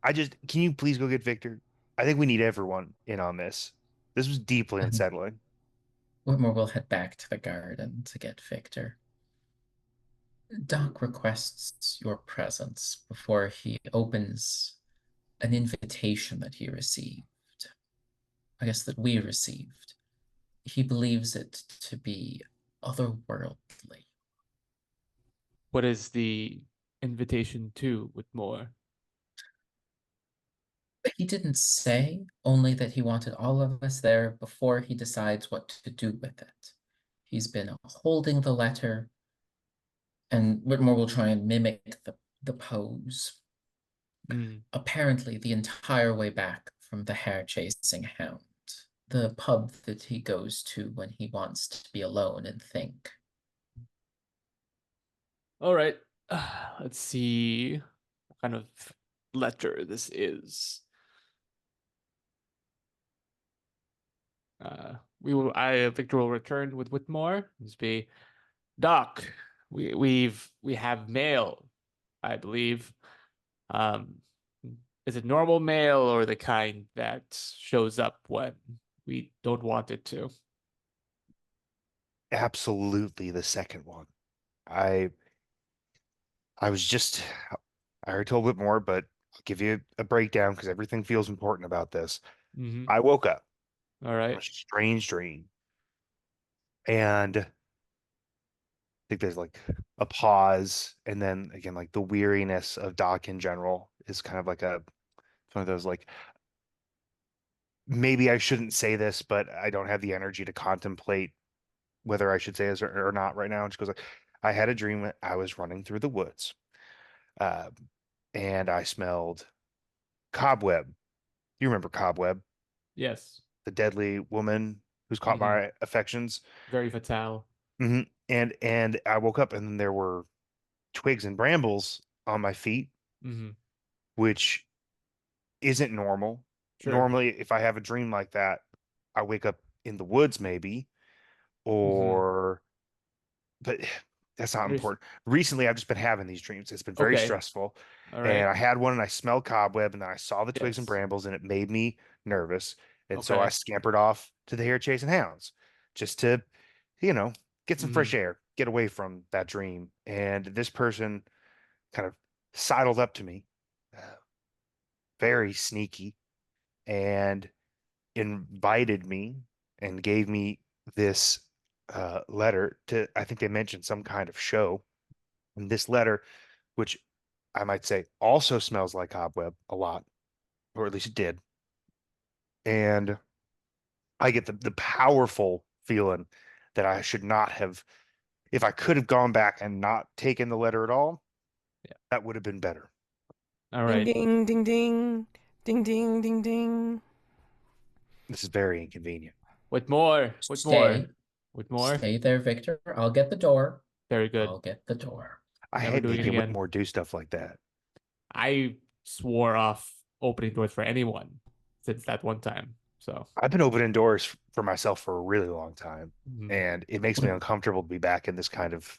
Can you please go get Victor? I think we need everyone in on this. This was deeply And unsettling. Whitmore will head back to the garden to get Victor. Doc requests your presence before he opens an invitation that he received. I guess that we received. He believes it to be otherworldly. What is the invitation to Whitmore? He didn't say, only that he wanted all of us there before he decides what to do with it. He's been holding the letter, and Whitmore will try and mimic the pose. Mm. Apparently, the entire way back from the hair chasing hound, the pub that he goes to when he wants to be alone and think. All right. Let's see what kind of letter this is. Victor will return with Whitmore. This be Doc. We have mail, I believe. Um, is it normal mail or the kind that shows up when we don't want it to? Absolutely the second one. I I was just, I already told Whitmore, but I'll give you a breakdown because everything feels important about this. Mm-hmm. I woke up All from a right. strange dream, and I think there's like a pause, and then again, like the weariness of Doc in general is kind of like a one of those like maybe I shouldn't say this, but I don't have the energy to contemplate whether I should say this or not right now. And she goes like, I had a dream that I was running through the woods, uh, and I smelled cobweb. You remember cobweb, Yes. the deadly woman who's caught Mm-hmm. my affections. Very fatale. And I woke up and then there were twigs and brambles on my feet, Mm-hmm. which isn't normal. Sure. Normally, if I have a dream like that, I wake up in the woods maybe, Mm-hmm. or but that's not There's important. Recently, I've just been having these dreams. It's been very okay. stressful. All And right. I had one and I smelled cobweb and then I saw the twigs and Yes. brambles and it made me nervous. And so I Okay. scampered off to the hare chasing hounds just to, you know, get some Mm-hmm. fresh air, get away from that dream. And this person kind of sidled up to me, uh, very sneaky, and invited me and gave me this letter to, I think they mentioned some kind of show. And this letter, which I might say also smells like cobweb a lot, or at least it did. And I get the powerful feeling that I should not have, if I could have gone back and not taken the letter at all, Yeah. that would have been better. All Ding right. ding ding ding. Ding ding ding ding. This is very inconvenient. With more. With more. Stay, With more. stay there, Victor. I'll get the door. Very good. I'll get the door. I Never hate doing it making again. Whitmore do stuff like that. I swore off opening doors for anyone since that one time. So I've been opening doors for myself for a really long time, mhm. and it makes me uncomfortable to be back in this kind of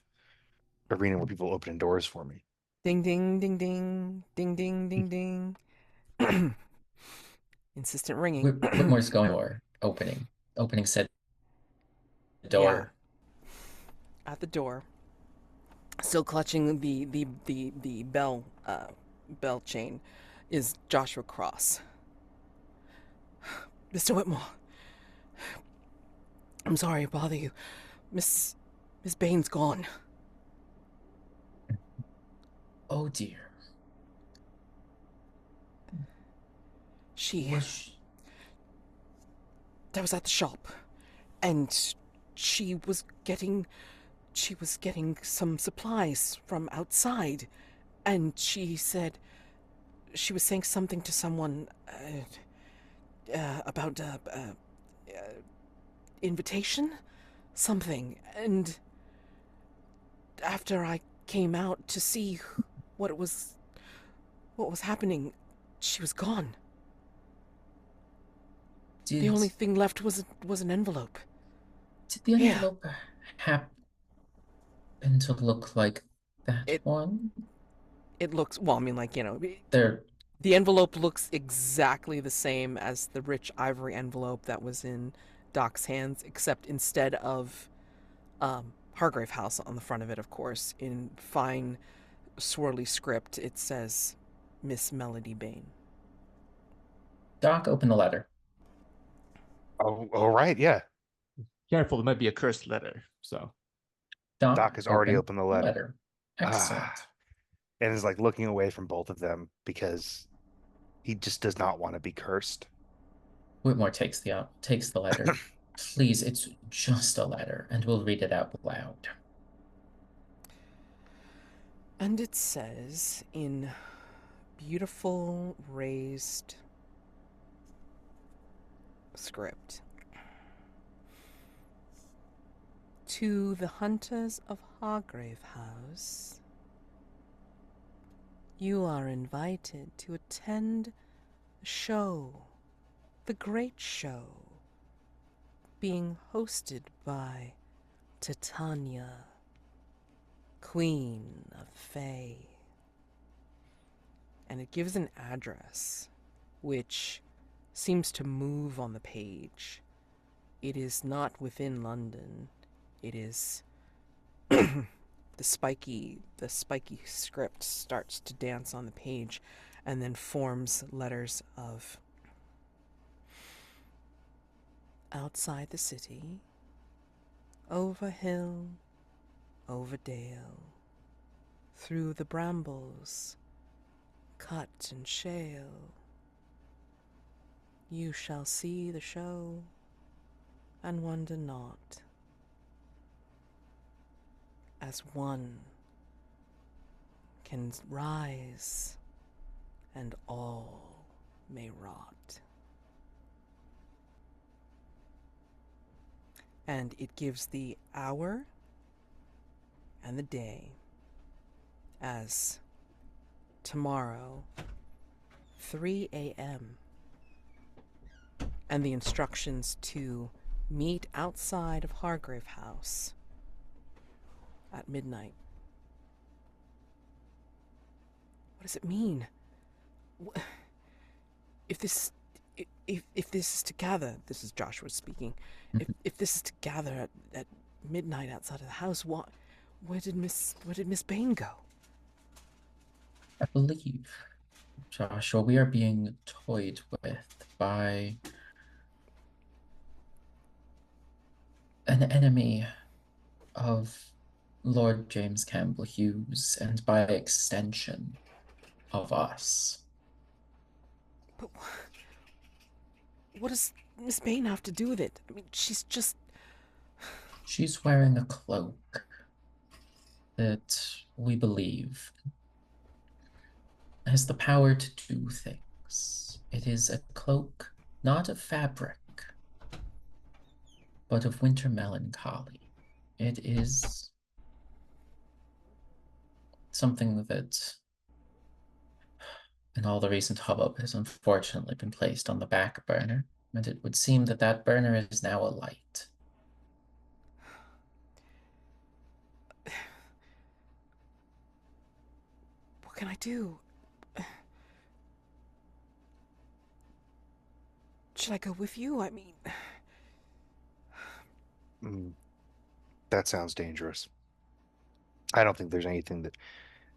arena where people opening doors for me. Ding ding ding ding. Ding ding ding ding. Insistent ringing. Whitmore's going for opening said Yeah, door. at the door, still clutching the bell chain, is Joshua Cross. Mr. Whitmore, I'm sorry to bother you. Miss Bain's gone. Oh dear. She Was I was at the shop, and she was getting some supplies from outside, and she said she was saying something to someone about invitation, something, and after I came out to see what it was, what was happening, she was gone. The did only thing left was an envelope. did the Yeah, envelope happen to look like that it one? it looks well. I mean, like There the envelope looks exactly the same as the rich ivory envelope that was in Doc's hands, except instead of Hargrave House on the front of it, of course, in fine swirly script, it says Miss Melody Bain. Doc opened the letter. Oh, all right, yeah. Careful, it might be a cursed letter. So Doc Doc has already opened opened the the letter. letter. Ah, Excellent. and is like looking away from both of them because he just does not want to be cursed. Whitmore takes the letter. Please, it's just a letter, and we'll read it out loud. And it says in beautiful raised script, to the hunters of Hargrave House, you are invited to attend a show, the Great Show, being hosted by Titania, Queen of Fae. And it gives an address, which seems to move on the page. It is not within London. It is the spiky script starts to dance on the page, and then forms letters of outside the city, over hill, over dale, through the brambles, cut and shale. You shall see the show, and wonder not, as one can rise, and all may rot. And it gives the hour and the day as tomorrow, 3 a.m., and the instructions to meet outside of Hargrave House at midnight. What does it mean? If this is to gather, this is Joshua speaking. If this is to gather at midnight outside of the house, where did Miss Bain go? I believe, Joshua, we are being toyed with by an enemy of Lord James Campbell Hughes, and by extension, of us. But what does Miss Bain have to do with it? I mean, she's wearing a cloak that we believe has the power to do things. It is a cloak not of fabric, but of winter melancholy. It is something that, in all the recent hubbub, has unfortunately been placed on the back burner, and it would seem that that burner is now alight. What can I do? Should I go with you? I mean, That sounds dangerous. I don't think there's anything that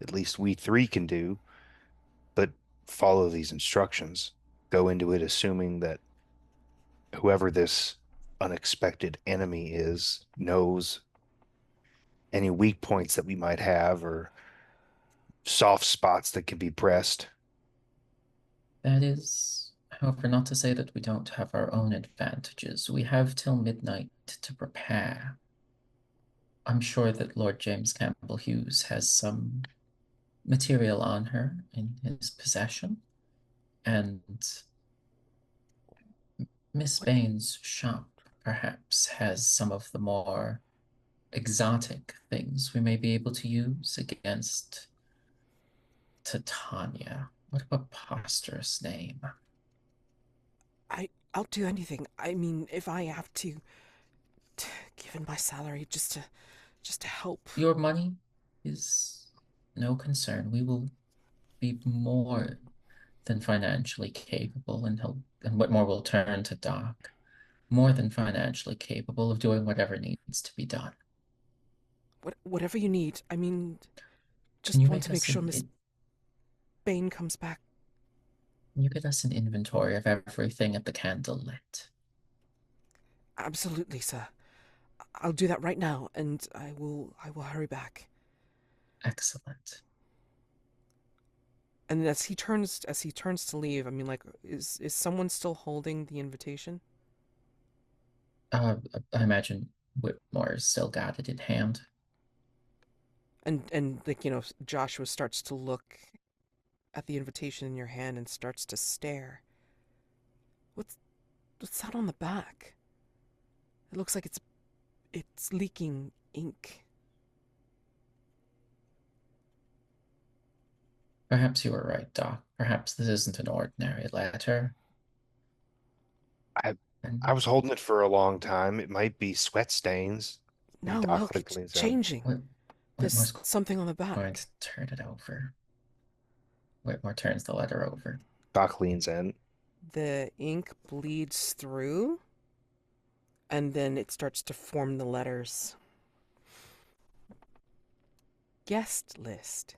at least we three can do but follow these instructions. Go into it assuming that whoever this unexpected enemy is knows any weak points that we might have or soft spots that can be pressed. That is, however, not to say that we don't have our own advantages. We have till midnight to prepare. I'm sure that Lord James Campbell Hughes has some material on her in his possession, and Miss what, Bain's shop perhaps has some of the more exotic things we may be able to use against Titania. What a preposterous name. I'll do anything. I mean, if I have to give in my salary just to help. Your money is no concern. We will be more than financially capable, and Whitmore will turn to Doc, more than financially capable of doing whatever needs to be done. Whatever you need. I mean, Can you just want make to make us sure Miss Bain comes back. Can you get us an inventory of everything at the candle lit? Absolutely, sir. I'll do that right now, and I will hurry back. Excellent. And as he turns to leave, I mean, like, is someone still holding the invitation? I imagine Whitmore's still got it in hand. And like, Joshua starts to look at the invitation in your hand and starts to stare. What's that on the back? It looks like it's leaking ink. Perhaps you were right, Doc. Perhaps this isn't an ordinary letter. I And I was holding it for a long time. It might be sweat stains. And No, Doc look, like it's leans out. changing. Whitmore's There's something on the going back. to turn it over. Whitmore turns the letter over. Doc leans in. The ink bleeds through, and then it starts to form the letters. guest list.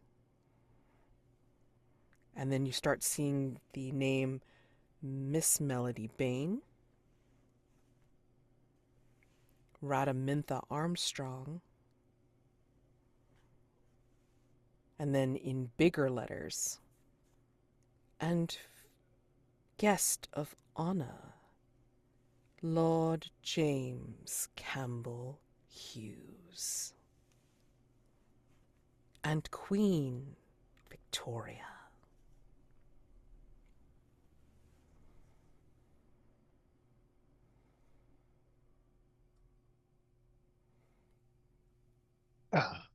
And then you start seeing the name Miss Melody Bain, Radamintha Armstrong, and then in bigger letters, and guest of honor, Lord James Campbell Hughes, and Queen Victoria. Ah,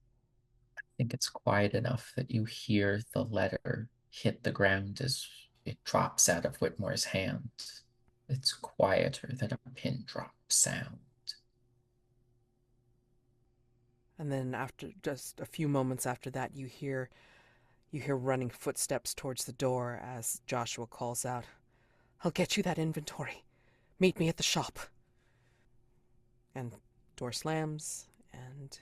I think it's quiet enough that you hear the letter hit the ground as it drops out of Whitmore's hand. It's quieter than a pin drop sound. And then after just a few moments after that, you hear running footsteps towards the door as Joshua calls out, "I'll get you that inventory. Meet me at the shop." And door slams, and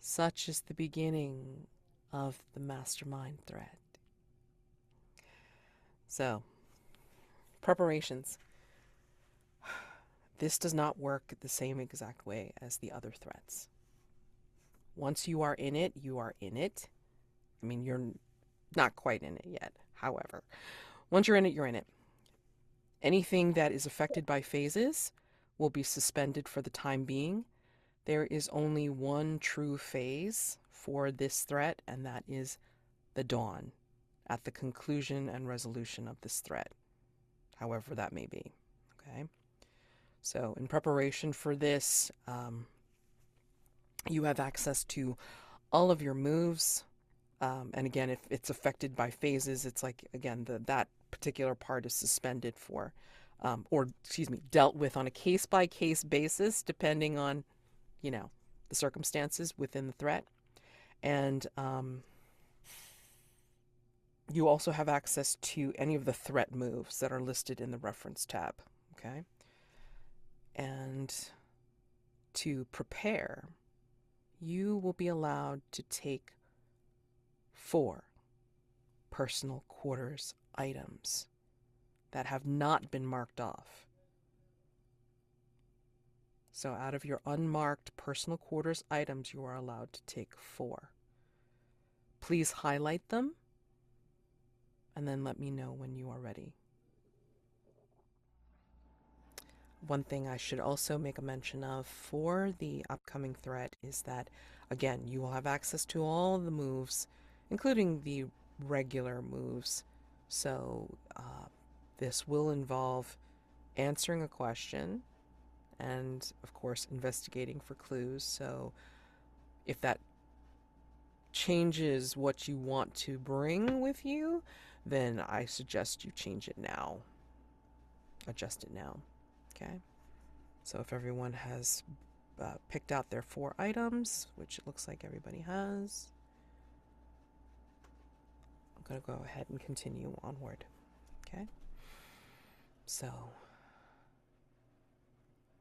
such is the beginning of the mastermind threat. So, preparations. This does not work the same exact way as the other threats. Once you are in it, you are in it. I mean, you're not quite in it yet. However, once you're in it, you're in it. Anything that is affected by phases will be suspended for the time being. There is only one true phase for this threat, and that is the dawn, at the conclusion and resolution of this threat, however that may be. Okay? So, in preparation for this, you have access to all of your moves. And again, if it's affected by phases, it's like, again, that particular part is suspended for, dealt with on a case-by-case basis, depending on, the circumstances within the threat. And you also have access to any of the threat moves that are listed in the reference tab, okay? And to prepare, you will be allowed to take 4 personal quarters items that have not been marked off. So out of your unmarked personal quarters items, you are allowed to take 4. Please highlight them and then let me know when you are ready. One thing I should also make a mention of for the upcoming threat is that, again, you will have access to all of the moves, including the regular moves. So this will involve answering a question and, of course, investigating for clues. So if that changes what you want to bring with you, then I suggest you change it now. Adjust it now. Okay? So if everyone has picked out their 4 items, which it looks like everybody has, I'm going to go ahead and continue onward. Okay? So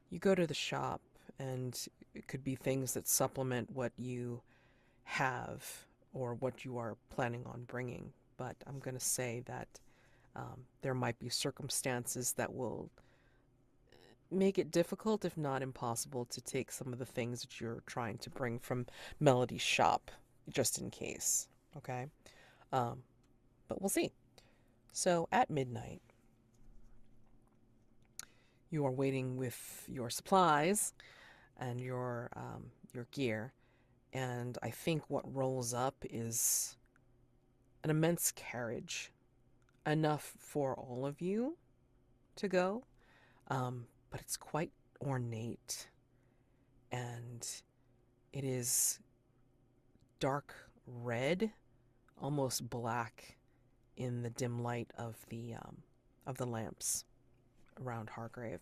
you go to the shop, and it could be things that supplement what you have or what you are planning on bringing. But I'm going to say that there might be circumstances that will make it difficult, if not impossible, to take some of the things that you're trying to bring from Melody's shop, just in case. Okay? But we'll see. So at midnight, you are waiting with your supplies and your gear, and I think what rolls up is an immense carriage, enough for all of you to go, but it's quite ornate, and it is dark red, almost black in the dim light of the lamps around Hargrave,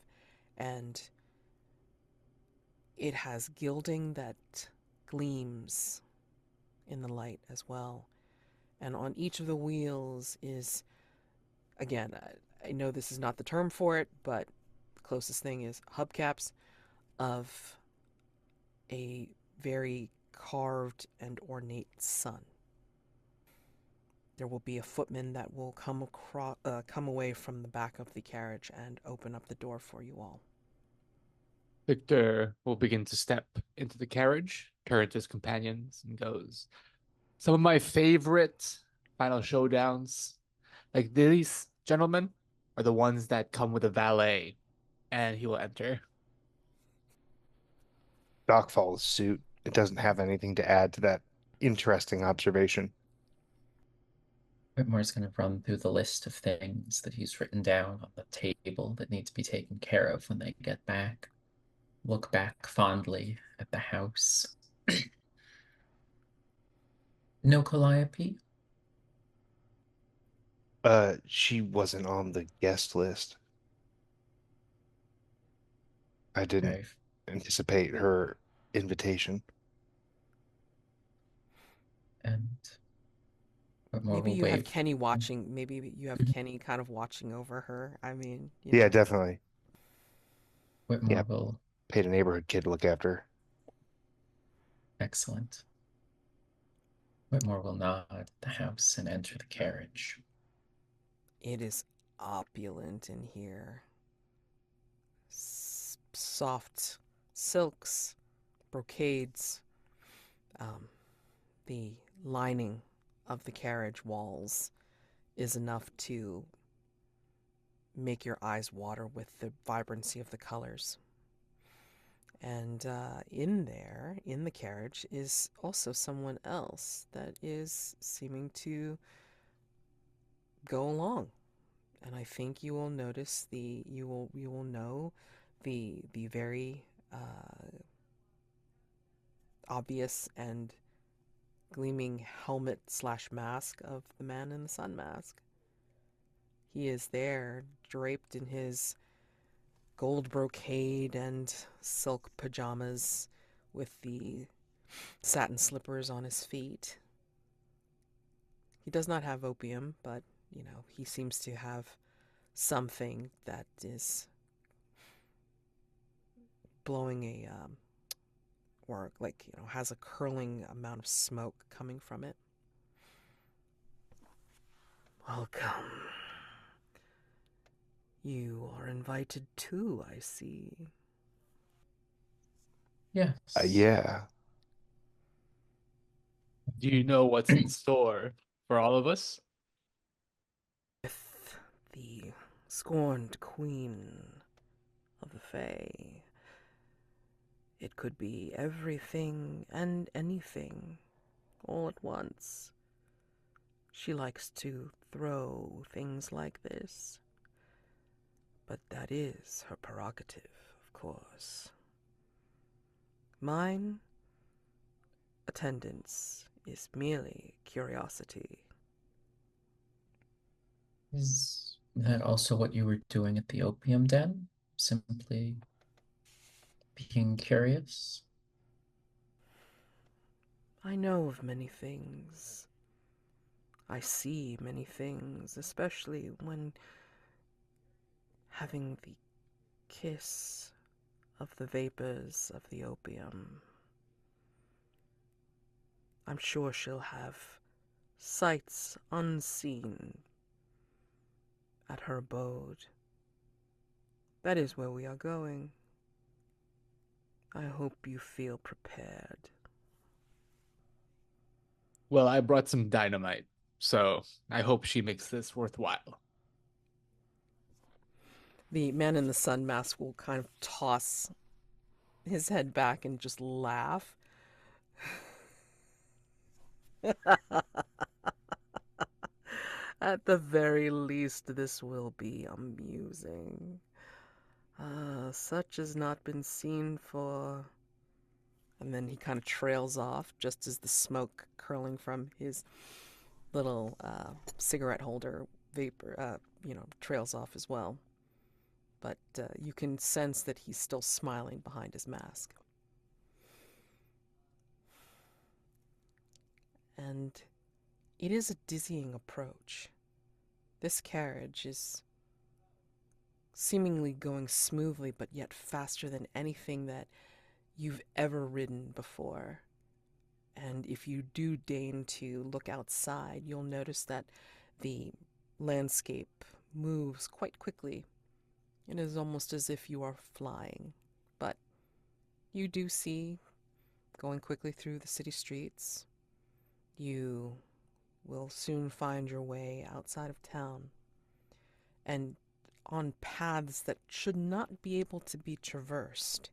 and it has gilding that gleams in the light as well. And on each of the wheels is, again, I know this is not the term for it, but the closest thing is hubcaps of a very carved and ornate sun. There will be a footman that will come away from the back of the carriage and open up the door for you all. Victor will begin to step into the carriage, turn to his companions, and goes, "Some of my favorite final showdowns, like these gentlemen, are the ones that come with a valet." And he will enter. Doc follows suit. It doesn't have anything to add to that interesting observation. Whitmore's going to run through the list of things that he's written down on the table that need to be taken care of when they get back. Look back fondly at the house. No Calliope? She wasn't on the guest list. I didn't Okay. anticipate her invitation. And Whitmore Maybe will you have wave. Kenny watching. Maybe you have Kenny kind of watching over her. I mean, Yeah, definitely. Whitmore Yeah, will. paid a neighborhood kid to look after her. Excellent. Whitmore will nod at the house and enter the carriage. It is opulent in here. Soft silks, brocades. The lining of the carriage walls is enough to make your eyes water with the vibrancy of the colors. And in the carriage, is also someone else that is seeming to go along. And I think you will notice you will know the very obvious and gleaming helmet / mask of the man in the sun mask. He is there, draped in his gold brocade and silk pajamas with the satin slippers on his feet. He does not have opium, but, he seems to have something that is blowing or like, has a curling amount of smoke coming from it. Welcome. You are invited too, I see. Yes. Yeah. Do you know what's in store for all of us? With the scorned queen of the Fae, it could be everything and anything all at once. She likes to throw things like this, but that is her prerogative, of course. Mine attendance is merely curiosity. Is that also what you were doing at the opium den? Simply being curious? I know of many things. I see many things, especially when having the kiss of the vapors of the opium. I'm sure she'll have sights unseen at her abode. That is where we are going. I hope you feel prepared. Well, I brought some dynamite, so I hope she makes this worthwhile. The man in the sun mask will kind of toss his head back and just laugh. At the very least, this will be amusing. Such has not been seen for... And then he kind of trails off just as the smoke curling from his little cigarette holder vapor, trails off as well. But you can sense that he's still smiling behind his mask. And it is a dizzying approach. This carriage is seemingly going smoothly, but yet faster than anything that you've ever ridden before. And if you do deign to look outside, you'll notice that the landscape moves quite quickly. It is almost as if you are flying. But you do see, going quickly through the city streets, you will soon find your way outside of town and on paths that should not be able to be traversed.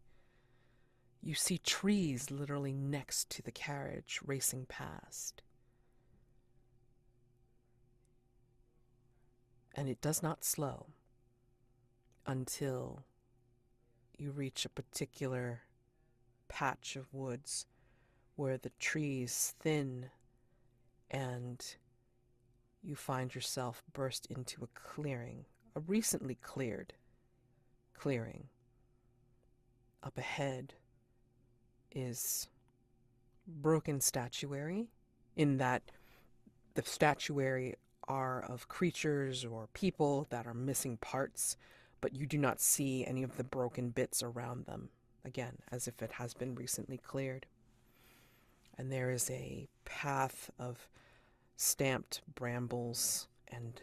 You see trees literally next to the carriage racing past. And it does not slow until you reach a particular patch of woods where the trees thin and you find yourself burst into a clearing, a recently cleared clearing. Up ahead is broken statuary, in that the statuary are of creatures or people that are missing parts, but you do not see any of the broken bits around them, again, as if it has been recently cleared. And there is a path of stamped brambles and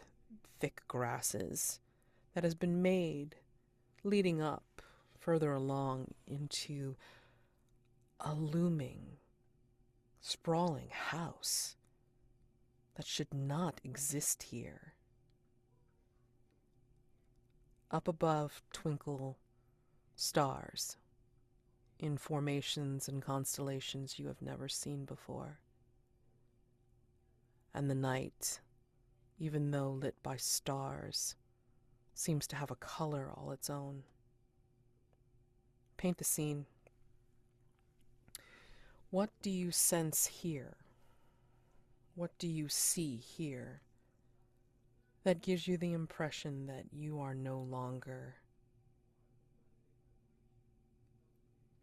thick grasses that has been made leading up further along into a looming, sprawling house that should not exist here. Up above twinkle stars in formations and constellations you have never seen before. And the night, even though lit by stars, seems to have a color all its own. Paint the scene. What do you sense here? What do you see here that gives you the impression that you are no longer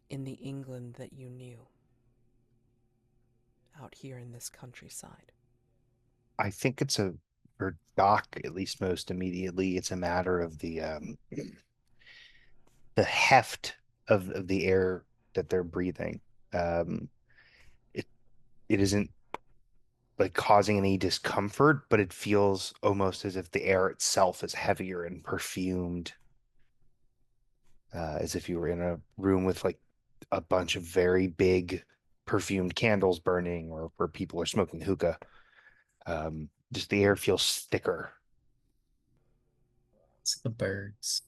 in the England that you knew, out here in this countryside? I think it's for Doc, at least most immediately, it's a matter of the heft of the air that they're breathing. Um, it it isn't like causing any discomfort, but it feels almost as if the air itself is heavier and perfumed, as if you were in a room with like a bunch of very big perfumed candles burning, or where people are smoking hookah. Just the air feels thicker. It's the birds.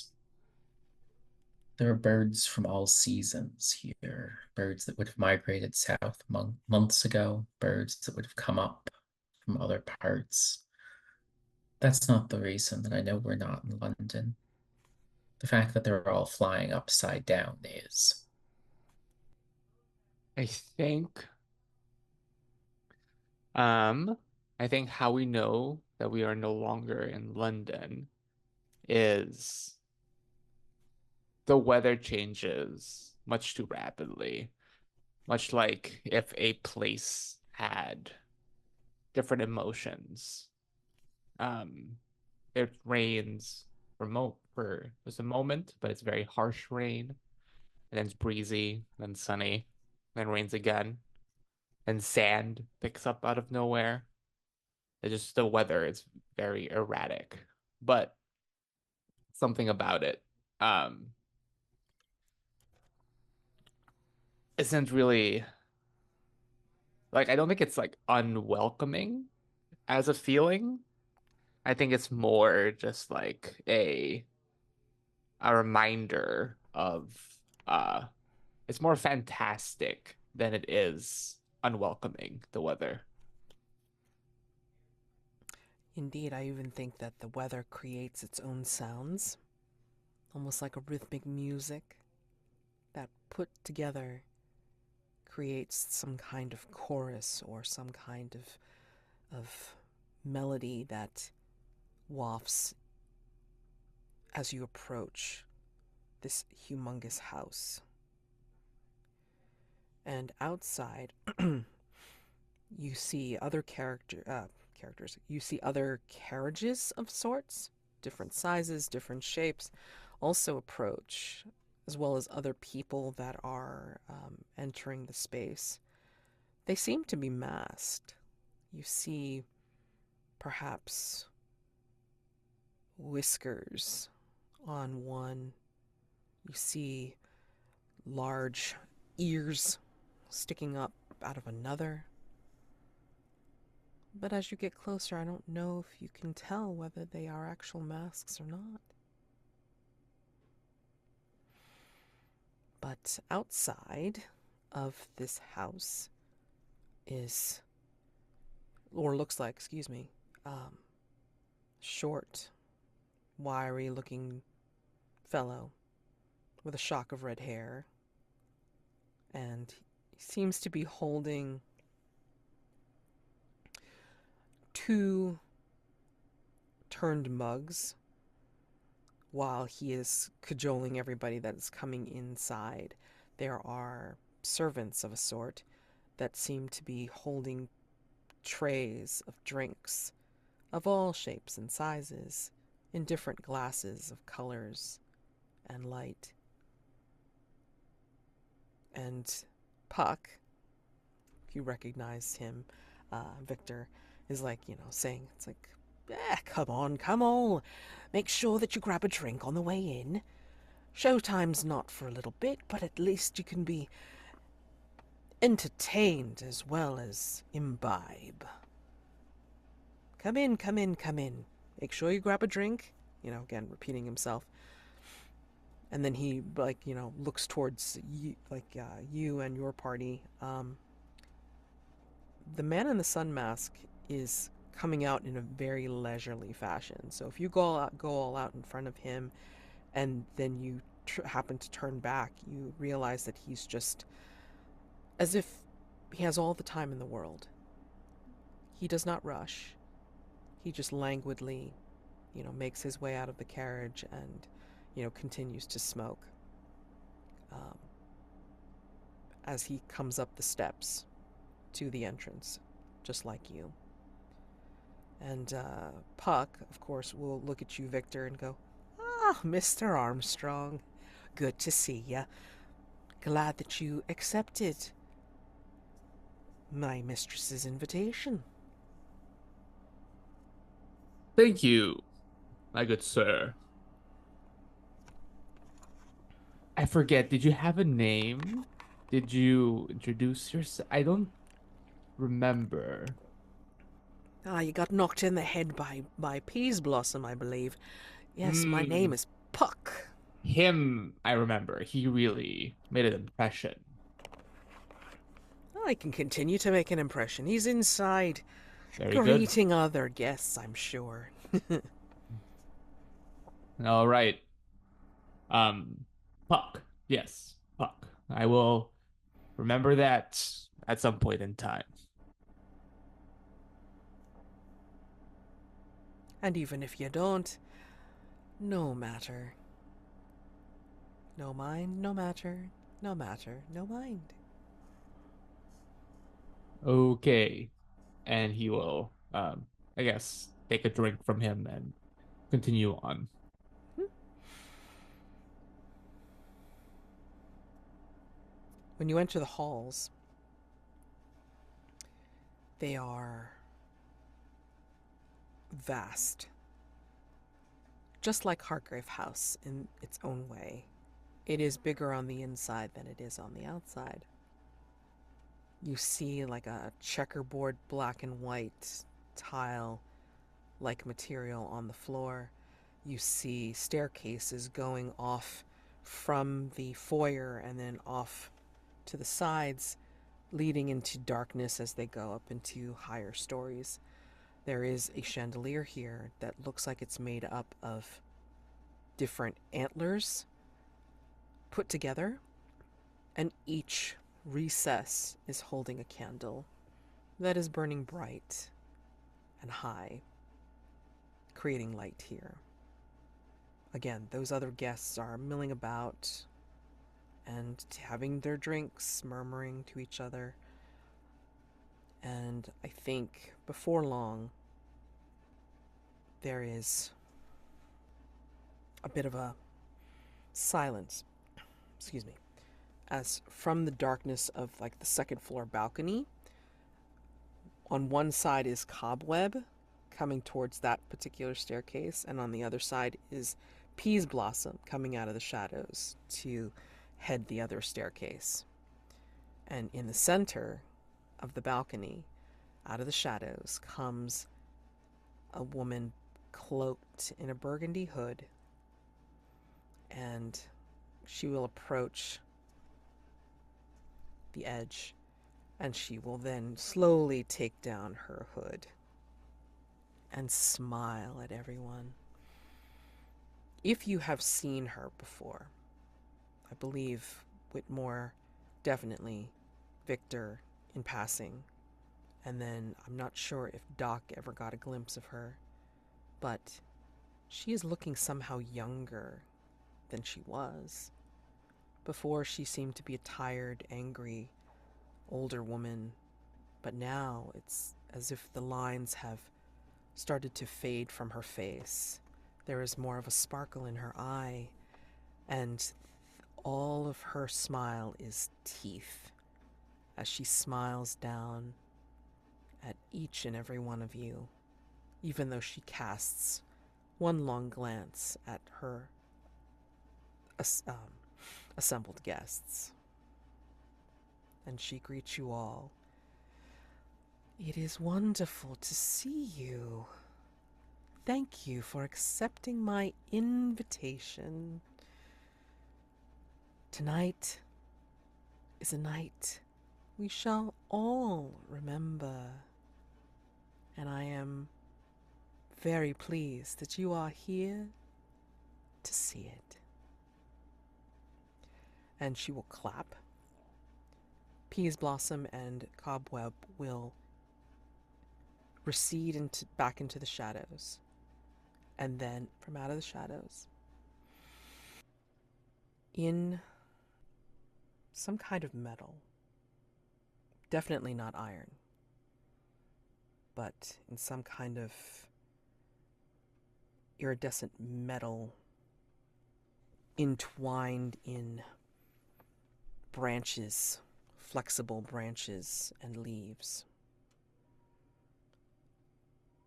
There are birds from all seasons here. Birds that would have migrated south months ago, birds that would have come up from other parts. That's not the reason that I know we're not in London. The fact that they're all flying upside down is. I think um I think how we know that we are no longer in London is the weather changes much too rapidly, much like if a place had different emotions. Um, it rains for just a moment, but it's very harsh rain, and then it's breezy, then sunny, then rains again, and sand picks up out of nowhere. It's just the weather is very erratic, but something about it um isn't really like, I don't think it's like unwelcoming as a feeling. I think it's more just like a reminder of uh it's more fantastic than it is unwelcoming, the weather. Indeed, I even think that the weather creates its own sounds, almost like a rhythmic music that put together creates some kind of chorus or some kind of melody that wafts as you approach this humongous house. And outside, you see other characters. You see other carriages of sorts, different sizes, different shapes, also approach, as well as other people that are entering the space. They seem to be masked. You see perhaps whiskers on one. You see large ears sticking up out of another. But as you get closer, I don't know if you can tell whether they are actual masks or not. But outside of this house is, or looks like, excuse me, short, wiry looking fellow with a shock of red hair. And he seems to be holding two turned mugs while he is cajoling everybody that is coming inside. There are servants of a sort that seem to be holding trays of drinks of all shapes and sizes in different glasses of colors and light. And Puck, if you recognize him, Victor, is like, saying, it's like, come on. Make sure that you grab a drink on the way in. Showtime's not for a little bit, but at least you can be entertained as well as imbibe. Come in. Make sure you grab a drink. Again, repeating himself. And then he, looks towards you, you and your party. The man in the sun mask is coming out in a very leisurely fashion. So if you go all out in front of him, and then you happen to turn back, you realize that he's just as if he has all the time in the world. He does not rush. He just languidly, makes his way out of the carriage and, continues to smoke as he comes up the steps to the entrance, just like you. And Puck, of course, will look at you, Victor, and go, Mr. Armstrong, good to see ya. Glad that you accepted my mistress's invitation. Thank you, my good sir. I forget, did you have a name? Did you introduce yourself? I don't remember. You got knocked in the head by Peas Blossom, I believe. Yes, my name is Puck. Him, I remember. He really made an impression. I can continue to make an impression. He's inside, Very good. greeting other guests, I'm sure. All right. Puck. Yes, Puck. I will remember that at some point in time. And even if you don't, no matter. No mind, no matter, no matter, no mind. Okay. And he will, I guess, take a drink from him and continue on. When you enter the halls, they are vast. Just like Hargrave House in its own way. It is bigger on the inside than it is on the outside. You see like a checkerboard black and white tile-like material on the floor. You see staircases going off from the foyer and then off to the sides, leading into darkness as they go up into higher stories. There is a chandelier here that looks like it's made up of different antlers put together, and each recess is holding a candle that is burning bright and high, creating light here. Again, those other guests are milling about and having their drinks, murmuring to each other. And I think before long, there is a bit of a silence, as from the darkness of like the second floor balcony, On one side is Cobweb coming towards that particular staircase, and on the other side is Peas Blossom coming out of the shadows to head the other staircase. And in the center of the balcony, out of the shadows, comes a woman cloaked in a burgundy hood, and she will approach the edge, and she will then slowly take down her hood and smile at everyone. If you have seen her before, I believe Whitmore, definitely, Victor in passing, and then I'm not sure if Doc ever got a glimpse of her, but she is looking somehow younger than she was. Before, she seemed to be a tired, angry, older woman, but now it's as if the lines have started to fade from her face. There is more of a sparkle in her eye, and all of her smile is teeth as she smiles down at each and every one of you, even though she casts one long glance at her assembled guests. And she greets you all. It is wonderful to see you. Thank you for accepting my invitation. Tonight is a night we shall all remember, and I am very pleased that you are here to see it. And she will clap. Peas Blossom and Cobweb will recede back into the shadows. And then, from out of the shadows, in some kind of metal, definitely not iron, but in some kind of iridescent metal entwined in branches, flexible branches and leaves.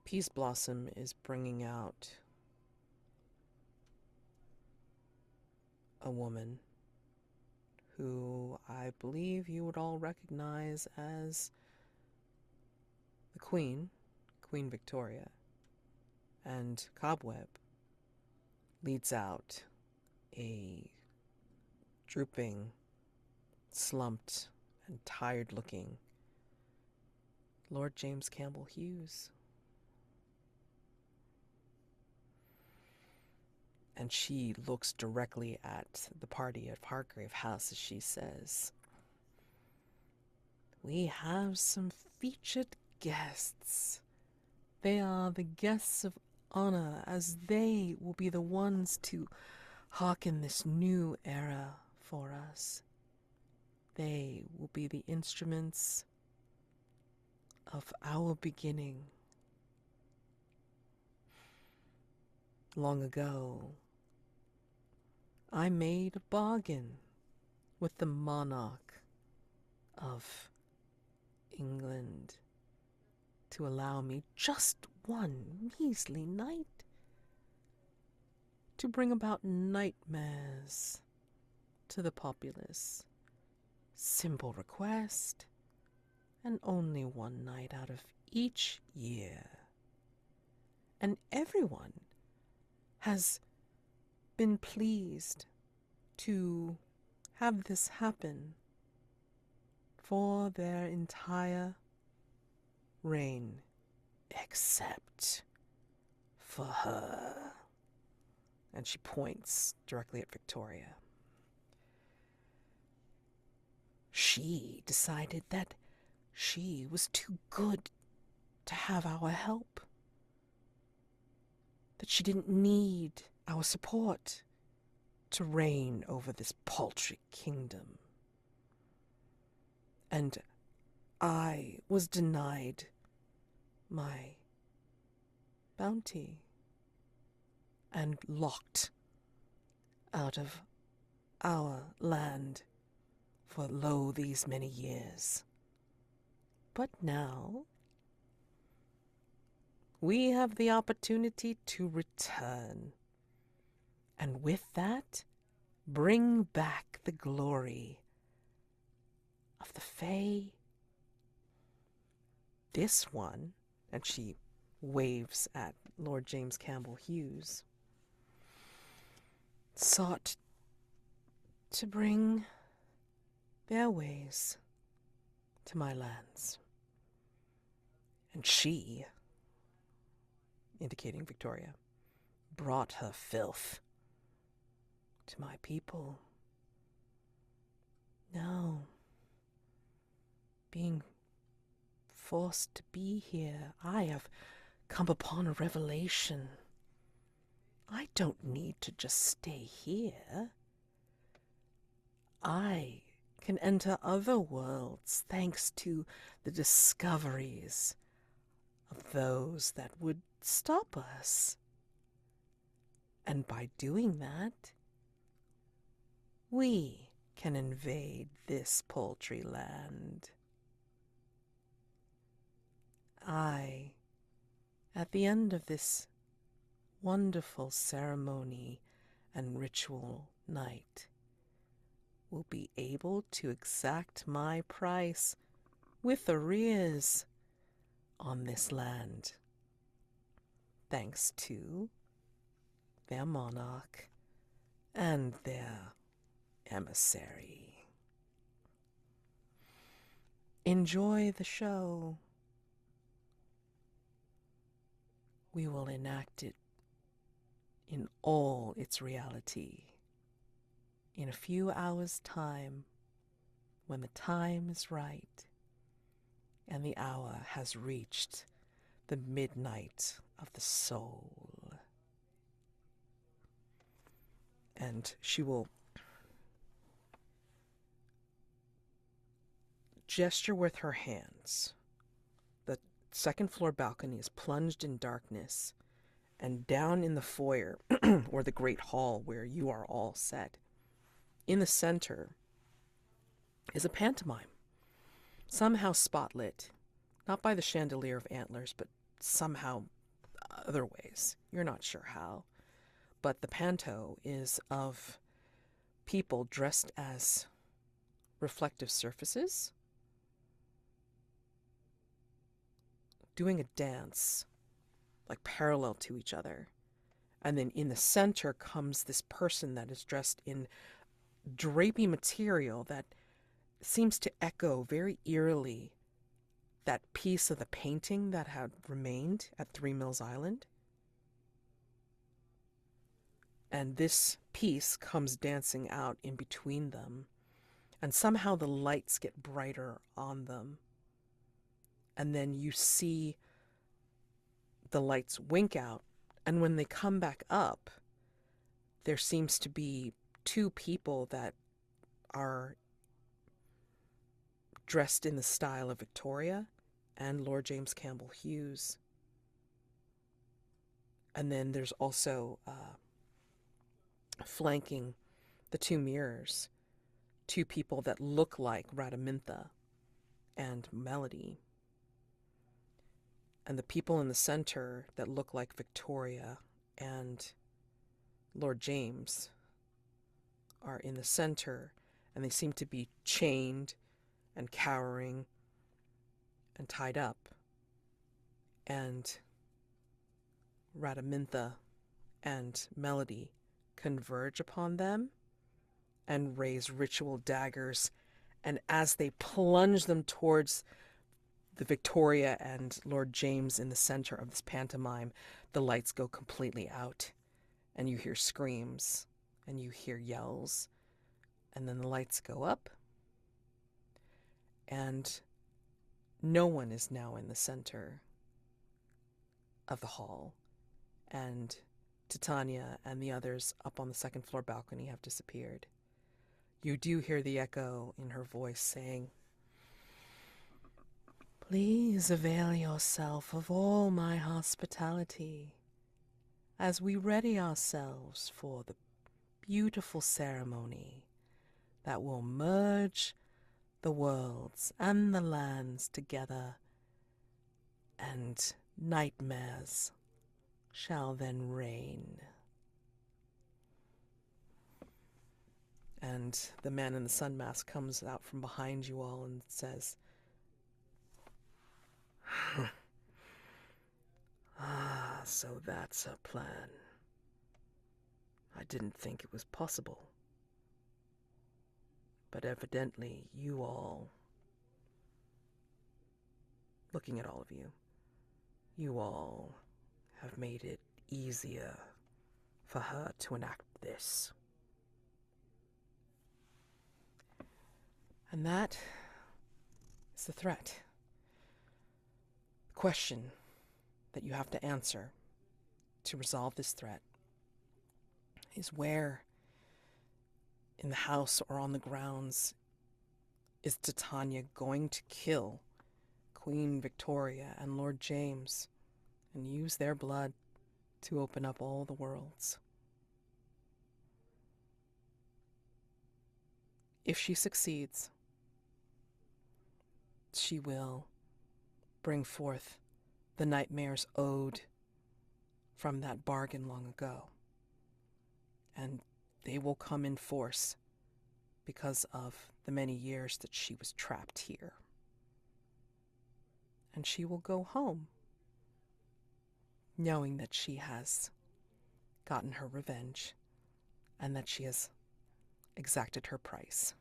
Peas Blossom is bringing out a woman who I believe you would all recognize as the Queen, Queen Victoria, and Cobweb leads out a drooping, slumped, and tired-looking Lord James Campbell Hughes. And she looks directly at the party at Hargrave House as she says, "We have some featured guests. They are the guests of honor, as they will be the ones to hearken this new era for us. They will be the instruments of our beginning. Long ago, I made a bargain with the monarch of England to allow me just one measly night to bring about nightmares to the populace. Simple request, and only one night out of each year. And everyone has been pleased to have this happen for their entire reign, except for her." And she points directly at Victoria. "She decided that she was too good to have our help, that she didn't need our support to reign over this paltry kingdom. And I was denied my bounty and locked out of our land for lo these many years. But now we have the opportunity to return. And with that, bring back the glory of the Fae. This one, and she waves at Lord James Campbell Hughes, sought to bring their ways to my lands. And she, indicating Victoria, brought her filth to my people. Now, being forced to be here, I have come upon a revelation. I don't need to just stay here. I can enter other worlds thanks to the discoveries of those that would stop us. And by doing that, we can invade this paltry land. At the end of this wonderful ceremony and ritual night, will be able to exact my price with arrears on this land, thanks to their monarch and their emissary. Enjoy the show. We will enact it in all its reality in a few hours' time, when the time is right and the hour has reached the midnight of the soul. And she will gesture with her hands. The second floor balcony is plunged in darkness, and down in the foyer, or the great hall where you are all set, in the center is a pantomime, somehow spotlit, not by the chandelier of antlers, but somehow other ways. You're not sure how. But the panto is of people dressed as reflective surfaces, doing a dance, like parallel to each other. And then in the center comes this person that is dressed in drapey material that seems to echo very eerily that piece of the painting that had remained at 3 Mills Island. And this piece comes dancing out in between them, and somehow the lights get brighter on them. And then you see the lights wink out, and when they come back up, there seems to be 2 people that are dressed in the style of Victoria and Lord James Campbell Hughes. And then there's also flanking the 2 mirrors, 2 people that look like Radamintha and Melody. And the people in the center that look like Victoria and Lord James are in the center, and they seem to be chained and cowering and tied up. And Radamintha and Melody converge upon them and raise ritual daggers, and as they plunge them towards the Victoria and Lord James in the center of this pantomime, the lights go completely out, and you hear screams, and you hear yells, and then the lights go up, and no one is now in the center of the hall, and Titania and the others up on the second floor balcony have disappeared. You do hear the echo in her voice saying, "Please avail yourself of all my hospitality as we ready ourselves for the beautiful ceremony that will merge the worlds and the lands together and nightmares shall then reign. And the man in the sun mask comes out from behind you all and says, "Ah, so that's a plan. I didn't think it was possible. But evidently you all, looking at all of you, you all have made it easier for her to enact this." And that is the threat. The question that you have to answer to resolve this threat is where in the house or on the grounds is Titania going to kill Queen Victoria and Lord James and use their blood to open up all the worlds. If she succeeds, she will bring forth the nightmares owed from that bargain long ago. And they will come in force because of the many years that she was trapped here. And she will go home knowing that she has gotten her revenge and that she has exacted her price.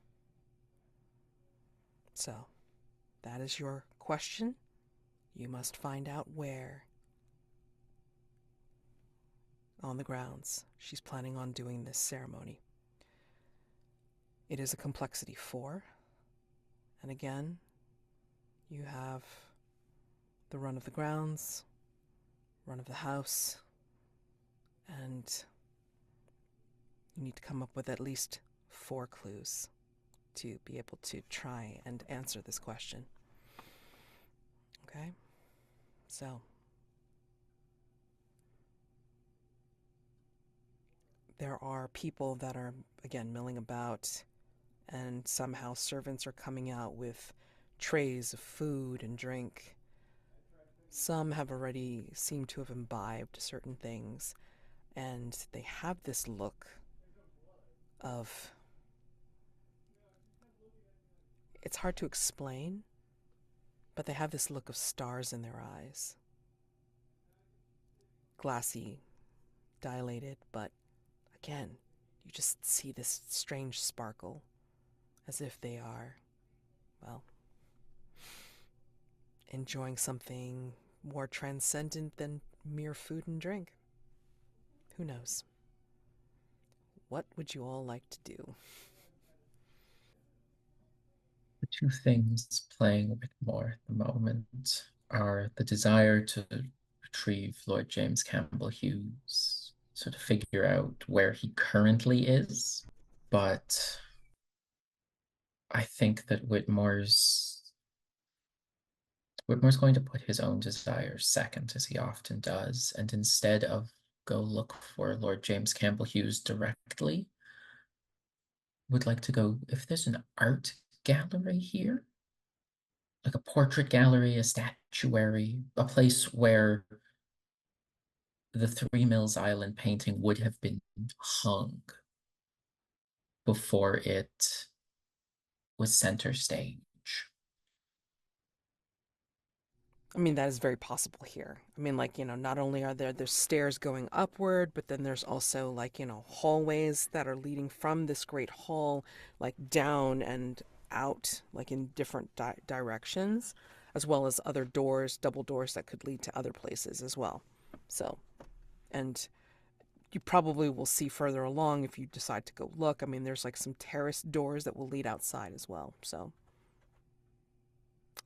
So, that is your question. You must find out where on the grounds she's planning on doing this ceremony. It is a complexity 4. And again, you have the run of the grounds, run of the house, and you need to come up with at least 4 clues to be able to try and answer this question. Okay? So, there are people that are, again, milling about, and somehow servants are coming out with trays of food and drink. Some have already seemed to have imbibed certain things, and they have this look of, it's hard to explain, but they have this look of stars in their eyes. Glassy, dilated, but again, you just see this strange sparkle, as if they are, well, enjoying something more transcendent than mere food and drink. Who knows? What would you all like to do? The two things playing Whitmore at the moment are the desire to retrieve Lord James Campbell Hughes, so to figure out where he currently is, but I think that Whitmore's going to put his own desires second, as he often does, and instead of go look for Lord James Campbell Hughes directly, would like to go, if there's an art gallery here, like a portrait gallery, a statuary, a place where the Three Mills Island painting would have been hung before it was center stage. I mean, that is very possible here. I mean, like, not only are there's stairs going upward, but then there's also, like, hallways that are leading from this great hall, like, down and out, like, in different directions, as well as other doors, double doors that could lead to other places as well. So, and you probably will see further along if you decide to go look. I mean, there's, like, some terraced doors that will lead outside as well, so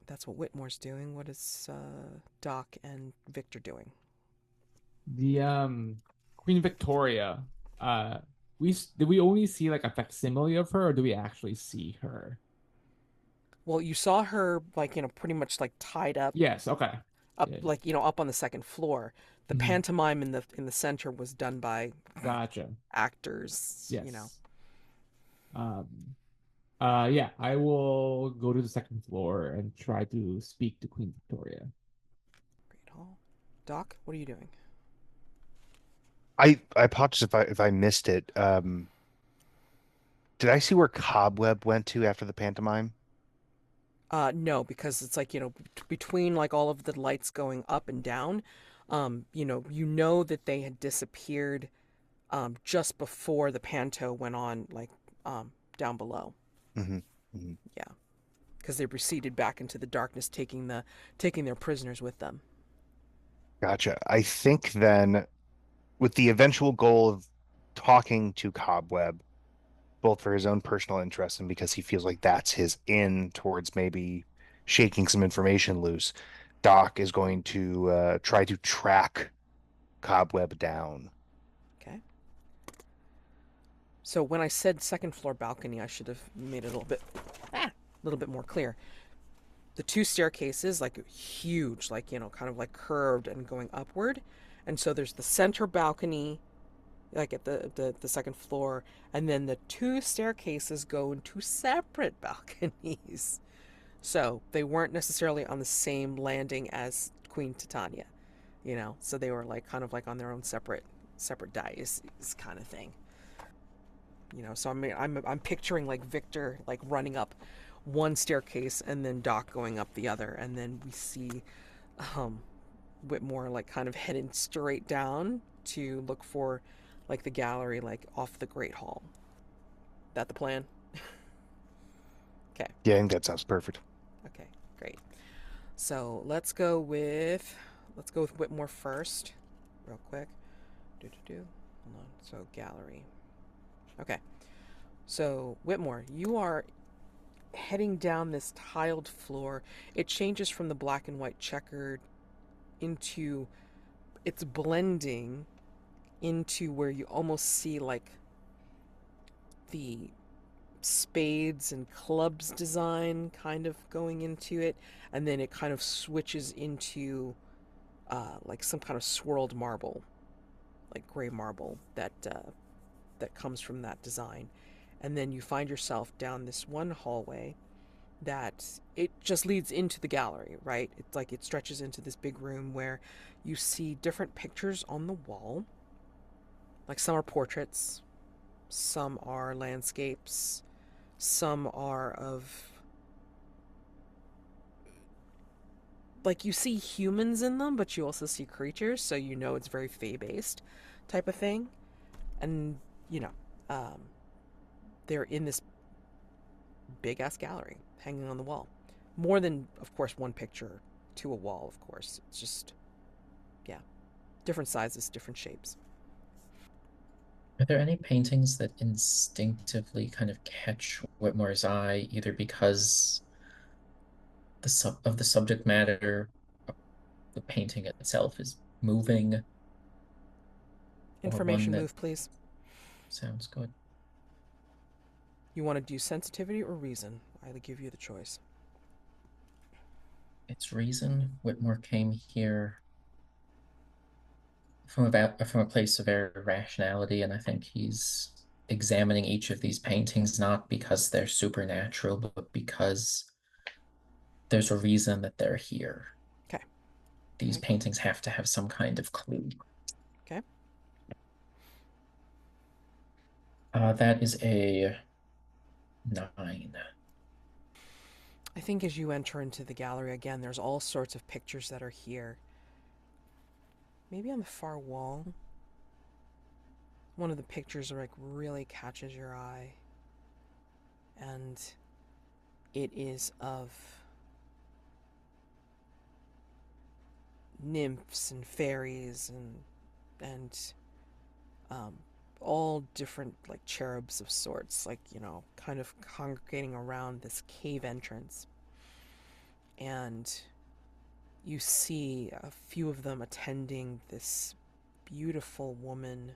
that's what Whitmore's doing. What is Doc and Victor doing? The Queen Victoria, did we only see like a facsimile of her, or do we actually see her? Well, you saw her, like, pretty much, like, tied up, Yes, okay. up, Yeah. like, up on the second floor. The Mhm. pantomime in the center was done by Gotcha. actors. Yes. Yeah, I will go to the second floor and try to speak to Queen Victoria. Great hall. Doc, what are you doing? I apologize if I missed it. Did I see where Cobweb went to after the pantomime? No, because it's like, between like all of the lights going up and down, you know that they had disappeared just before the panto went on, like down below. Hmm. Hmm. Yeah, because they receded back into the darkness, taking their prisoners with them. Gotcha. I think then, with the eventual goal of talking to Cobweb, both for his own personal interest and because he feels like that's his in towards maybe shaking some information loose, Doc is going to try to track Cobweb down. Okay. So when I said second floor balcony, I should have made it a little bit more clear. The two staircases, like huge, like kind of like curved and going upward, and so there's the center balcony, like at the second floor, and then the two staircases go into separate balconies. So they weren't necessarily on the same landing as Queen Titania, So they were like kind of like on their own separate dais kind of thing. So I'm picturing like Victor like running up one staircase and then Doc going up the other, and then we see um Whitmore like kind of heading straight down to look for like the gallery like off the Great Hall. That the plan? Okay. Yeah, I think that sounds perfect. Okay, great. So let's go with Whitmore first, real quick. Hold on. So gallery. Okay. So Whitmore, you are heading down this tiled floor. It changes from the black and white checkered into it's blending into where you almost see like the spades and clubs design kind of going into it, and then it kind of switches into like some kind of swirled marble, like gray marble that comes from that design. And then you find yourself down this one hallway that it just leads into the gallery, right? It's like it stretches into this big room where you see different pictures on the wall. Like some are portraits, some are landscapes, some are of like you see humans in them, but you also see creatures, so it's very fae based type of thing. And you know, um, they're in this big ass gallery hanging on the wall. More than, of course, one picture to a wall, of course. It's just, yeah, different sizes, different shapes. Are there any paintings that instinctively kind of catch Whitmore's eye, either because the subject matter of the painting itself is moving, or one Information that move, please. sounds good? You want to do sensitivity or reason? I give you the choice. It's reason. Whitmore came here from a place of irrationality, and I think he's examining each of these paintings not because they're supernatural, but because there's a reason that they're here. Okay. These Okay. paintings have to have some kind of clue. Okay. That is a 9. I think as you enter into the gallery again, there's all sorts of pictures that are here. Maybe on the far wall, one of the pictures like really catches your eye, and it is of nymphs and fairies and um, all different like cherubs of sorts, like kind of congregating around this cave entrance. And you see a few of them attending this beautiful woman,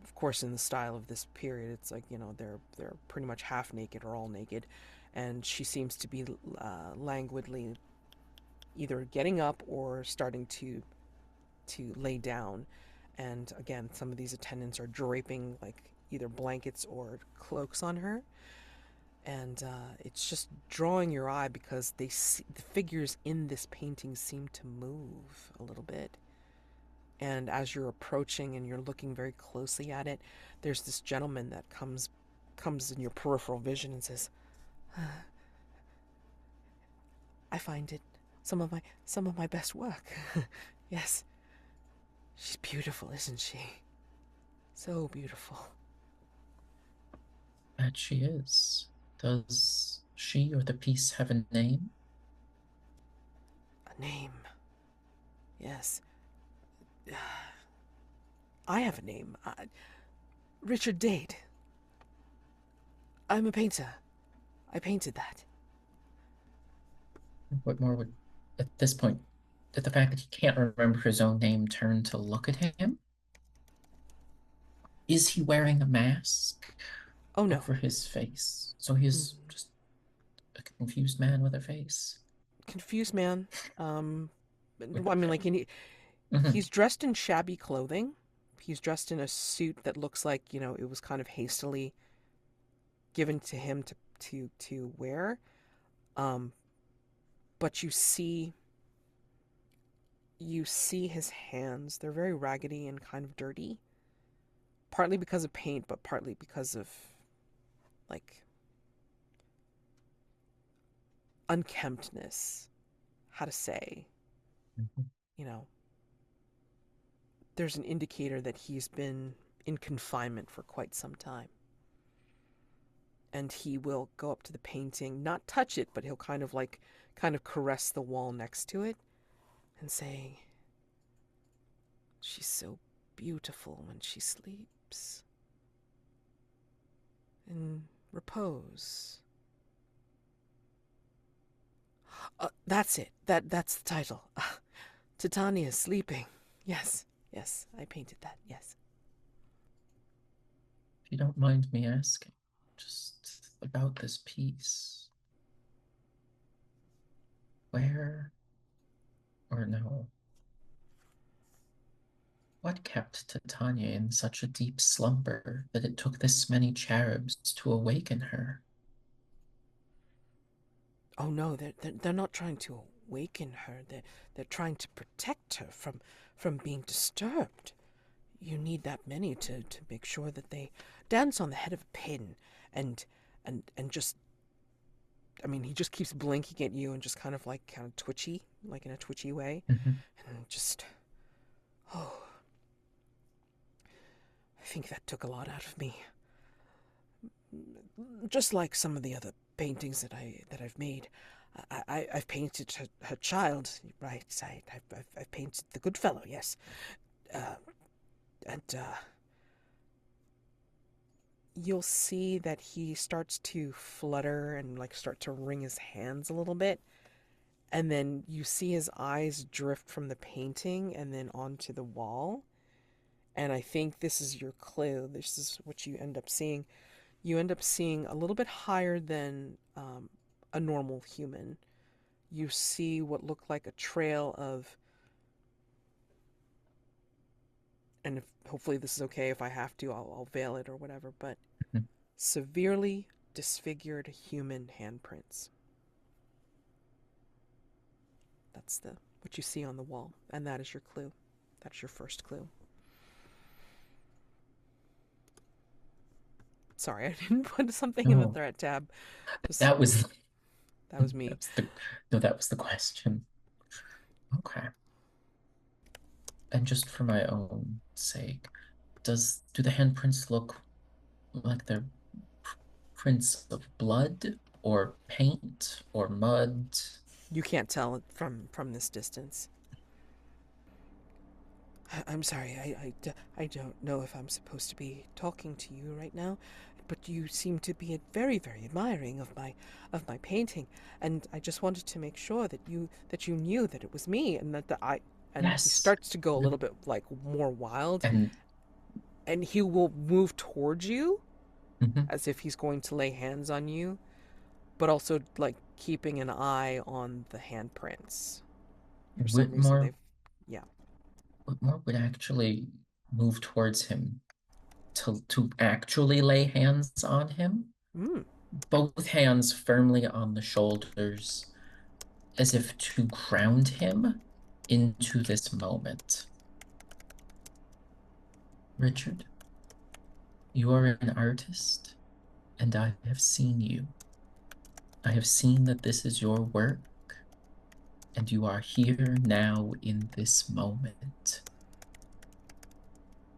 of course in the style of this period. It's like they're pretty much half naked or all naked, and she seems to be languidly either getting up or starting to lay down. And again, some of these attendants are draping like either blankets or cloaks on her. and it's just drawing your eye because the figures in this painting seem to move a little bit. And as you're approaching and you're looking very closely at it, there's this gentleman that comes in your peripheral vision and says, "I find it some of my best work." Yes, she's beautiful, isn't she? So beautiful. That she is. Does she or the piece have a name? A name. Yes. I have a name. Richard Dade. I'm a painter. I painted that. Whitmore would, at this point, at the fact that he can't remember his own name, turn to look at him. Is he wearing a mask Oh no. over his face? So he's just a confused man with a face. Confused man. I mean, like, he's dressed in shabby clothing. He's dressed in a suit that looks like, it was kind of hastily given to him to wear. But you see his hands. They're very raggedy and kind of dirty. Partly because of paint, but partly because of, like, unkemptness. How to say. There's an indicator that he's been in confinement for quite some time. And he will go up to the painting, not touch it, but he'll kind of caress the wall next to it and say, "She's so beautiful when she sleeps. In repose." That's it. That's the title. Titania sleeping. Yes, I painted that, yes. If you don't mind me asking, just about this piece. Where, or no, what kept Titania in such a deep slumber that it took this many cherubs to awaken her? Oh no, they're not trying to awaken her. They're trying to protect her from being disturbed. You need that many to make sure that they dance on the head of a pin and just, I mean, he just keeps blinking at you and just kind of twitchy, like in a twitchy way. Mm-hmm. And just, I think that took a lot out of me. Just like some of the other paintings that I've made. I've painted her child, right? I've painted the good fellow, yes. And you'll see that he starts to flutter and start to wring his hands a little bit. And then you see his eyes drift from the painting and then onto the wall. And I think this is your clue. This is what you end up seeing. You end up seeing a little bit higher than a normal human. You see what looked like a trail of, and hopefully this is okay if I have to, I'll veil it or whatever, but severely disfigured human handprints. That's what you see on the wall, and that is your clue. That's your first clue. Sorry, I didn't put something in the threat tab. That was me. That was the question. Okay. And just for my own sake, do the handprints look like they're prints of blood or paint or mud? You can't tell from this distance. I'm sorry, I don't know if I'm supposed to be talking to you right now, but you seem to be very, very admiring of my painting, and I just wanted to make sure that you knew that it was me, and Yes. He starts to go a little bit more wild, and he will move towards you as if he's going to lay hands on you, but also keeping an eye on the handprints. For some reason, Whitmore would actually move towards him to actually lay hands on him. both hands firmly on the shoulders, as if to ground him into this moment. Richard, you are an artist, and I have seen you. I have seen that this is your work, and you are here now in this moment.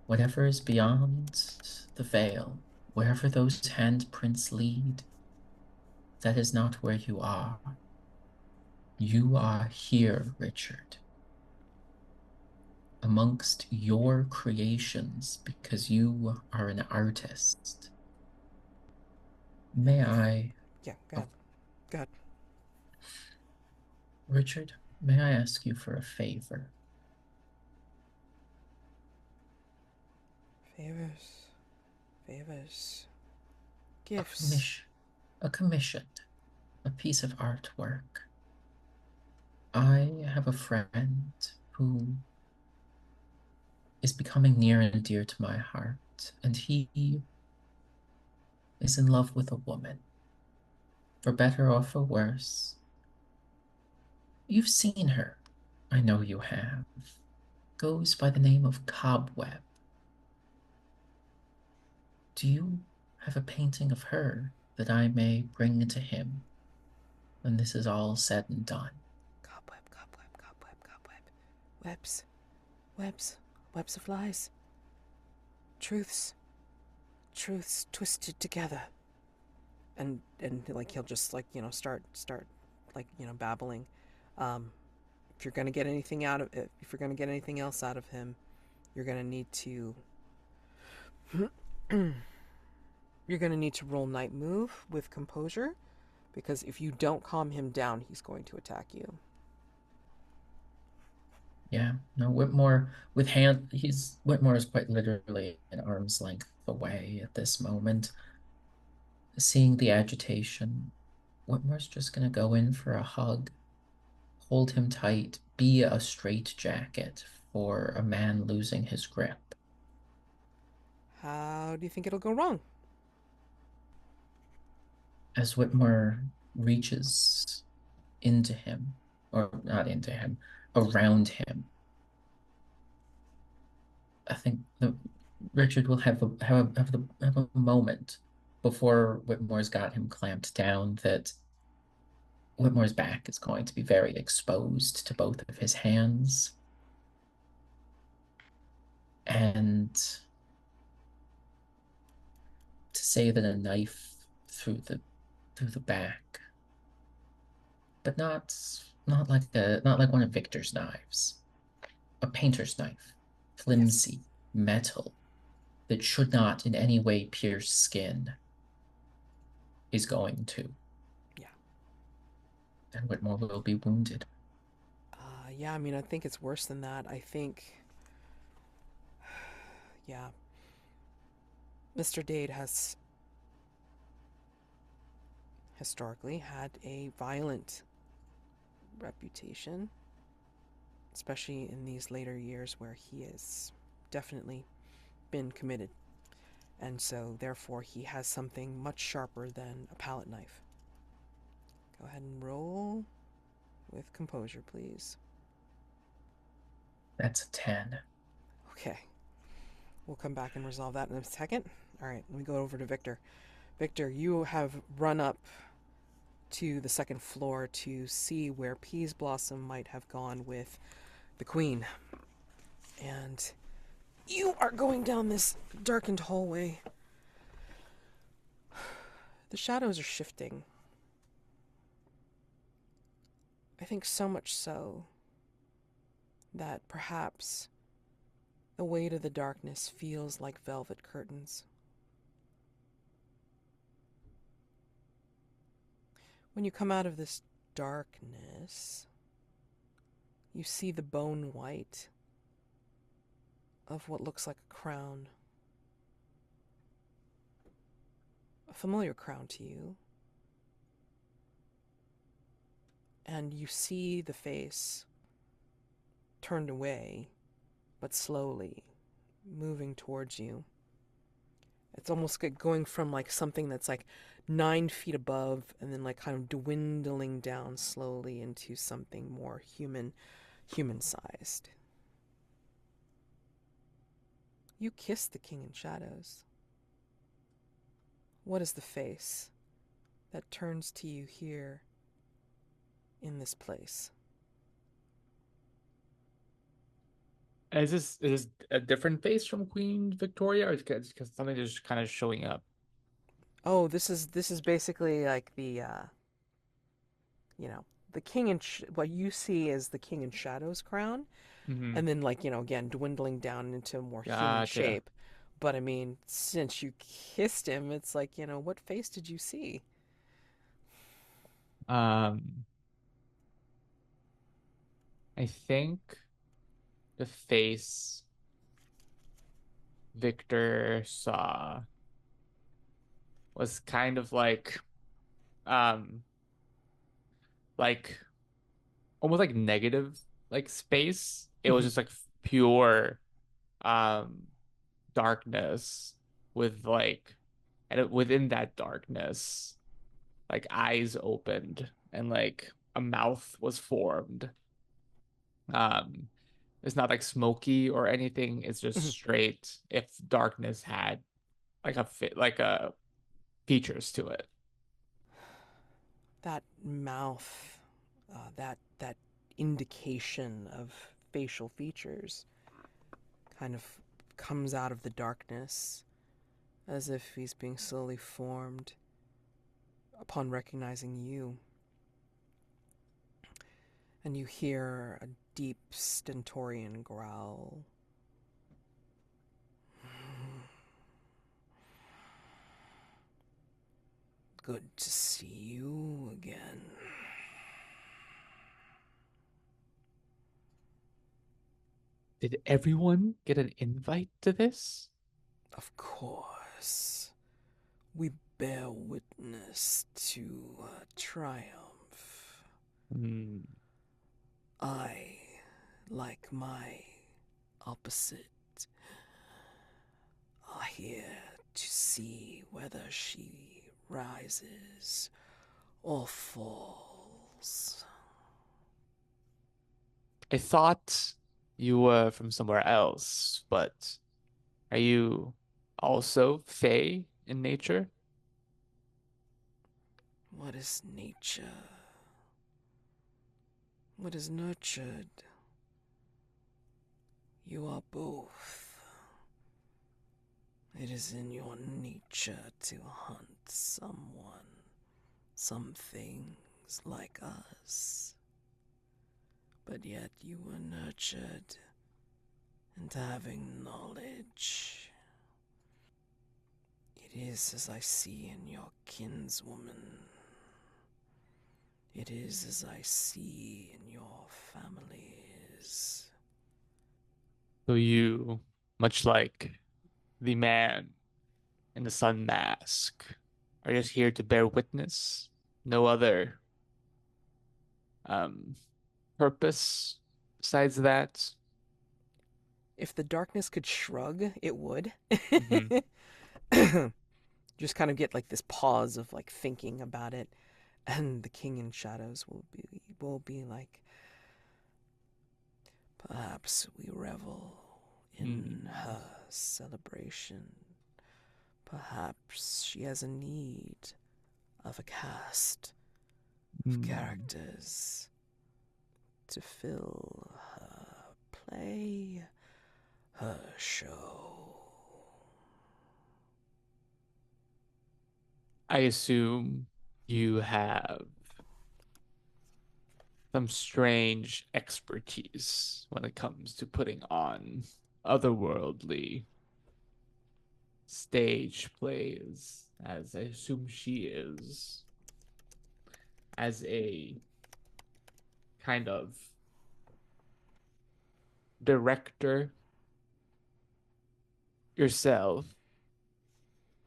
Whatever is beyond the veil, wherever those handprints lead, that is not where you are. You are here, Richard, amongst your creations, because you are an artist. May I, Yeah, go ahead. Go ahead. Richard, may I ask you for a favor? Favors. A Gifts. commission, a piece of artwork. I have a friend who is becoming near and dear to my heart, and he is in love with a woman, for better or for worse. You've seen her. I know you have. Goes by the name of Cobweb. Do you have a painting of her that I may bring to him when this is all said and done? Cobweb. Webs of lies. Truths twisted together. And like he'll just like, start like, babbling. If you're gonna get anything out of it, if you're gonna get anything else out of him, you're gonna need to roll night move with composure, because if you don't calm him down, he's going to attack you. Yeah, no, Whitmore is quite literally an arm's length away at this moment. Seeing the agitation, Whitmore's just gonna go in for a hug, hold him tight, be a straitjacket for a man losing his grip. How do you think it'll go wrong? As Whitmore reaches into him, or not into him, around him, I think Richard will have a moment before Whitmore's got him clamped down that Whitmore's back is going to be very exposed to both of his hands. And to say that a knife through the back, but not like one of Victor's knives, a painter's knife, flimsy, Yes. metal, that should not in any way pierce skin, is going to. Yeah. And Whitmore will be wounded. Yeah, I mean, I think it's worse than that. I think, yeah, Mr. Dade has historically had a violent reputation, especially in these later years where he has definitely been committed. And so, therefore, he has something much sharper than a palette knife. Go ahead and roll with composure, please. That's a 10. Okay. We'll come back and resolve that in a second. All right, let me go over to Victor. Victor, you have run up to the second floor to see where Peas Blossom might have gone with the Queen. And you are going down this darkened hallway. The shadows are shifting. I think so much so that perhaps the weight of the darkness feels like velvet curtains. When you come out of this darkness, you see the bone white of what looks like a crown. A familiar crown to you. And you see the face turned away, but slowly moving towards you, It's almost like going from like something that's like 9 feet above and then like kind of dwindling down slowly into something more human sized. You kiss the king in shadows. What is the face that turns to you here in this place? Is this a different face from Queen Victoria, or is it because something is just kind of showing up? Oh, this is basically like the the king in what you see is the king in shadows crown, Mm-hmm. and then like again dwindling down into a more human Gotcha. shape. But I mean, since you kissed him, it's like what face did you see? Um, I think the face Victor saw was kind of um, like almost like negative, like space. It was Hmm. just like pure, um, darkness with within that darkness, like eyes opened and like a mouth was formed. Um, it's not like smoky or anything. It's just Hmm. straight. If darkness had like a features to it. That mouth, that indication of facial features, kind of comes out of the darkness as if he's being slowly formed upon recognizing you. And you hear a deep stentorian growl. Good to see you again. Did everyone get an invite to this? Of course, we bear witness to triumph. Hmm. I, like my opposite, are here to see whether she rises or falls. I thought you were from somewhere else, but are you also fey in nature? What is nature? What is nurtured? You are both. It is in your nature to hunt someone, some things like us. But yet you were nurtured into having knowledge. It is as I see in your kinswoman. It is as I see in your families. So you, much like the man in the sun mask, are just here to bear witness. No other um purpose besides that. If the darkness could shrug, it would. Hmm. Just kind of get like this pause of like thinking about it, and the king in shadows will be like, perhaps we revel in Hmm. her celebration. Perhaps she has a need of a cast of Hmm. characters to fill her play, her show. I assume you have some strange expertise when it comes to putting on otherworldly stage plays, as I assume she is, as a kind of director yourself.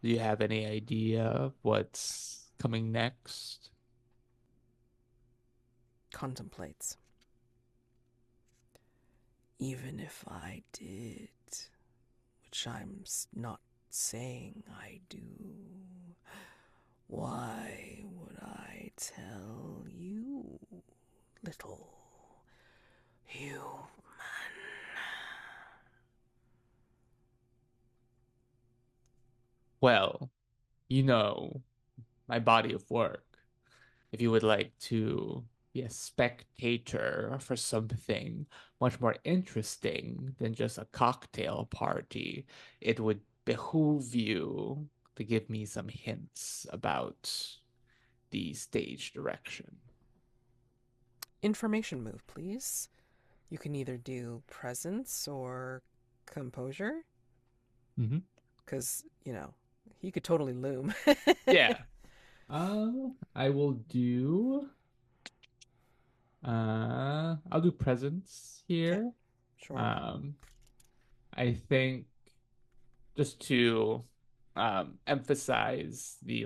Do you have any idea of what's coming next? Contemplates. Even if I did, which I'm not saying I do. Why would I tell you, little human? Well, you know, my body of work. If you would like to be a spectator for something much more interesting than just a cocktail party, it would behoove you to give me some hints about the stage direction. Information move, please. You can either do presence or composure, Mm-hmm. because, he could totally loom. Yeah. I will do I'll do presence Okay, here. sure. Um I think just to emphasize the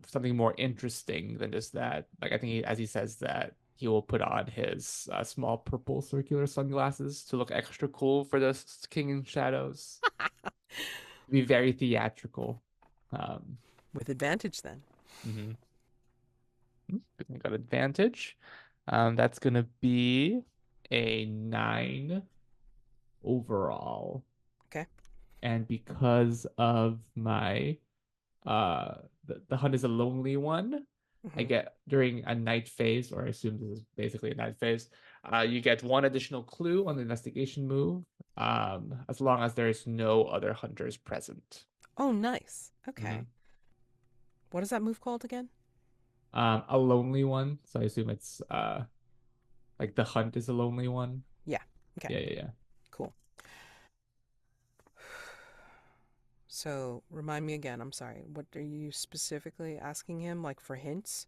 something more interesting than just that. Like I think as he says that he will put on his small purple circular sunglasses to look extra cool for the King in Shadows. Be very theatrical. Um, With advantage, then. mhm. I got advantage. That's gonna be a 9 overall. Okay. And because of my the hunt is a lonely one. I Hmm. get during a night phase, or I assume this is basically a night phase, you get one additional clue on the investigation move, as long as there is no other hunters present. Oh, nice. Mhm. Okay. What is that move called again? A lonely one, so I assume it's like the hunt is a lonely one. Yeah. Okay. Yeah. Cool. So, remind me again. I'm sorry. What are you specifically asking him? Like for hints?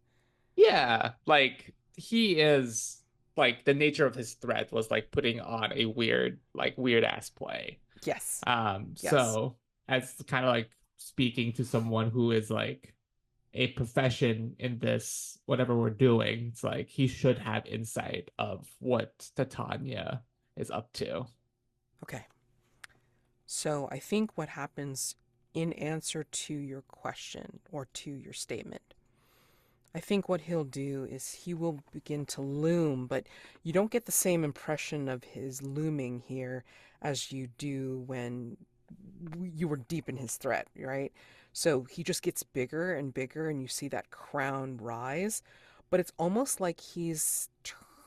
Yeah, like he is like the nature of his threat was like putting on a weird ass play. Yes. Yes. So as kind of like speaking to someone who is like a profession in this, whatever we're doing, it's like he should have insight of what Titania is up to. Okay. So, I think what happens in answer to your question or to your statement, I think what he'll do is he will begin to loom, but you don't get the same impression of his looming here as you do when you were deep in his threat, right? So he just gets bigger and bigger, and you see that crown rise, but it's almost like he's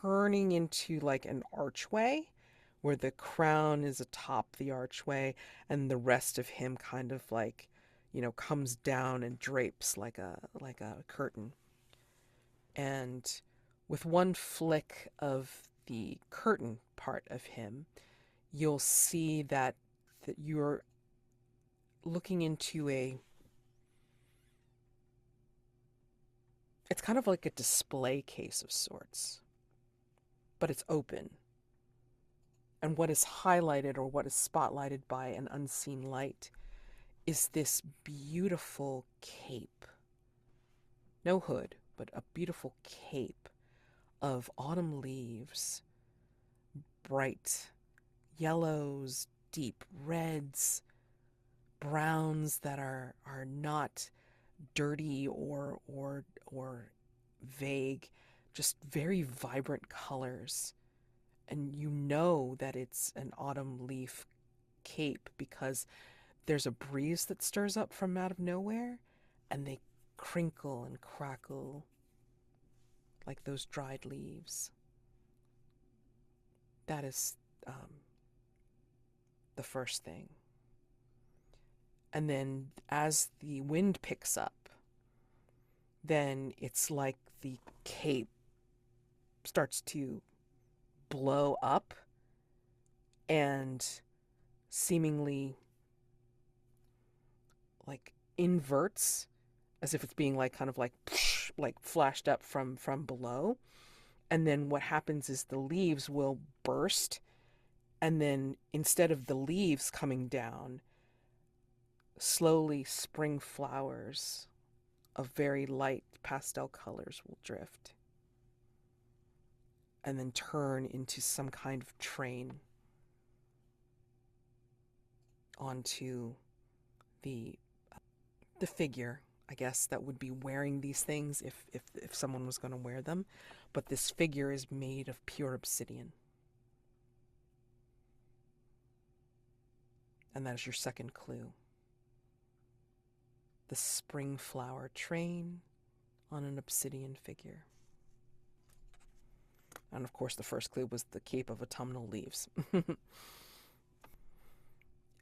turning into like an archway where the crown is atop the archway and the rest of him kind of like, comes down and drapes like a curtain. And with one flick of the curtain part of him, you'll see that you're looking into it's kind of like a display case of sorts, but it's open. And what is highlighted or what is spotlighted by an unseen light is this beautiful cape. No hood, but a beautiful cape of autumn leaves, bright yellows, deep reds, browns that are not dirty or vague, just very vibrant colors. And you know that it's an autumn leaf cape because there's a breeze that stirs up from out of nowhere and they crinkle and crackle like those dried leaves. That is the first thing. And then as the wind picks up, then it's like the cape starts to blow up and seemingly like inverts as if it's being like kind of like flashed up from below. And then what happens is the leaves will burst, and then instead of the leaves coming down, slowly spring flowers of very light pastel colors will drift and then turn into some kind of train. onto the the figure, I guess, that would be wearing these things if someone was going to wear them. But this figure is made of pure obsidian. And that is your second clue. The spring flower train on an obsidian figure. And of course, the first clue was the cape of autumnal leaves.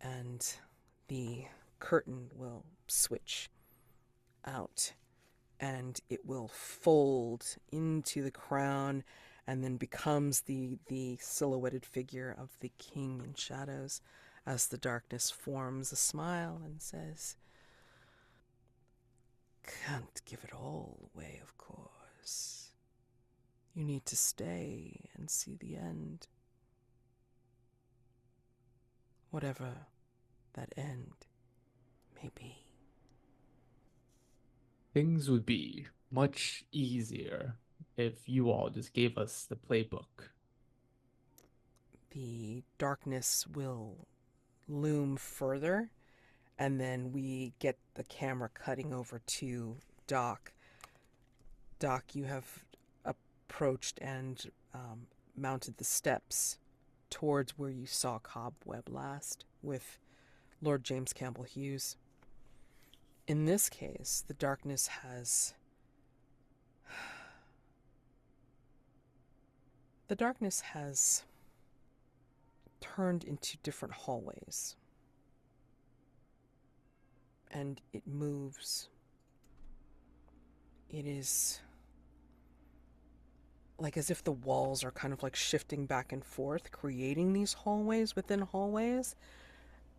And the curtain will switch out and it will fold into the crown and then becomes the silhouetted figure of the king in shadows as the darkness forms a smile and says, "Can't give it all away, of course. You need to stay and see the end. Whatever that end may be." Things would be much easier if you all just gave us the playbook. The darkness will loom further, and then we get the camera cutting over to Doc. Doc, you have approached and mounted the steps towards where you saw Cobweb last with Lord James Campbell Hughes. In this case, the darkness has turned into different hallways, and it moves. It is like as if the walls are kind of like shifting back and forth, creating these hallways within hallways,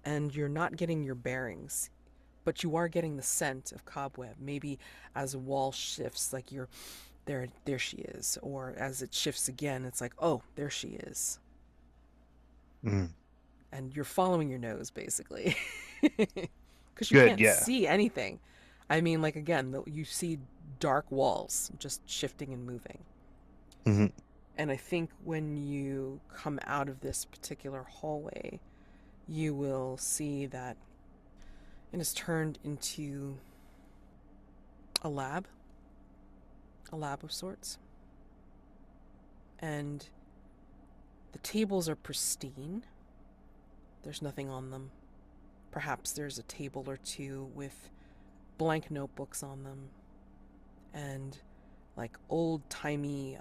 and you're not getting your bearings, but you are getting the scent of cobweb. Maybe as a wall shifts, like you're there she is, or as it shifts again, it's like, oh, there she is. And you're following your nose, basically. Because you can't see anything. I mean, like, again, you see dark walls just shifting and moving. Mm-hmm. And I think when you come out of this particular hallway, you will see that it is turned into a lab of sorts. And the tables are pristine. There's nothing on them. Perhaps there's a table or two with blank notebooks on them and like old-timey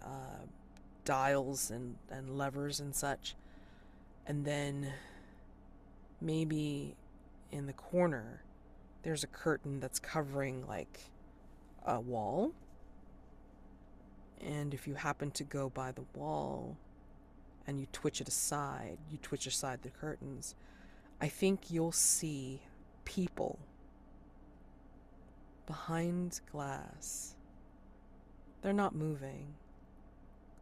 dials and levers and such. And then maybe in the corner there's a curtain that's covering like a wall. And if you happen to go by the wall and you twitch aside the curtains, I think you'll see people behind glass. They're not moving.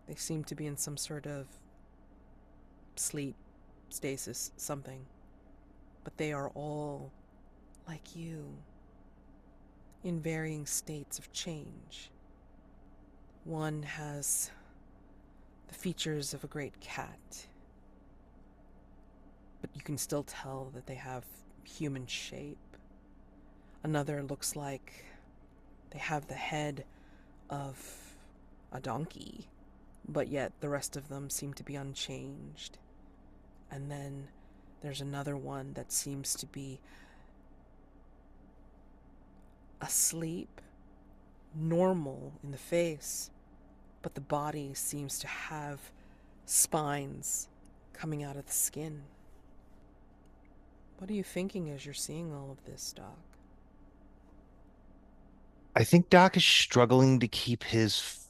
They seem to be in some sort of sleep, stasis, something. But they are all like you, in varying states of change. One has the features of a great cat, but you can still tell that they have human shape. Another looks like they have the head of a donkey, but yet the rest of them seem to be unchanged. And then there's another one that seems to be asleep, normal in the face, but the body seems to have spines coming out of the skin. What are you thinking as you're seeing all of this, Doc? I think Doc is struggling to keep his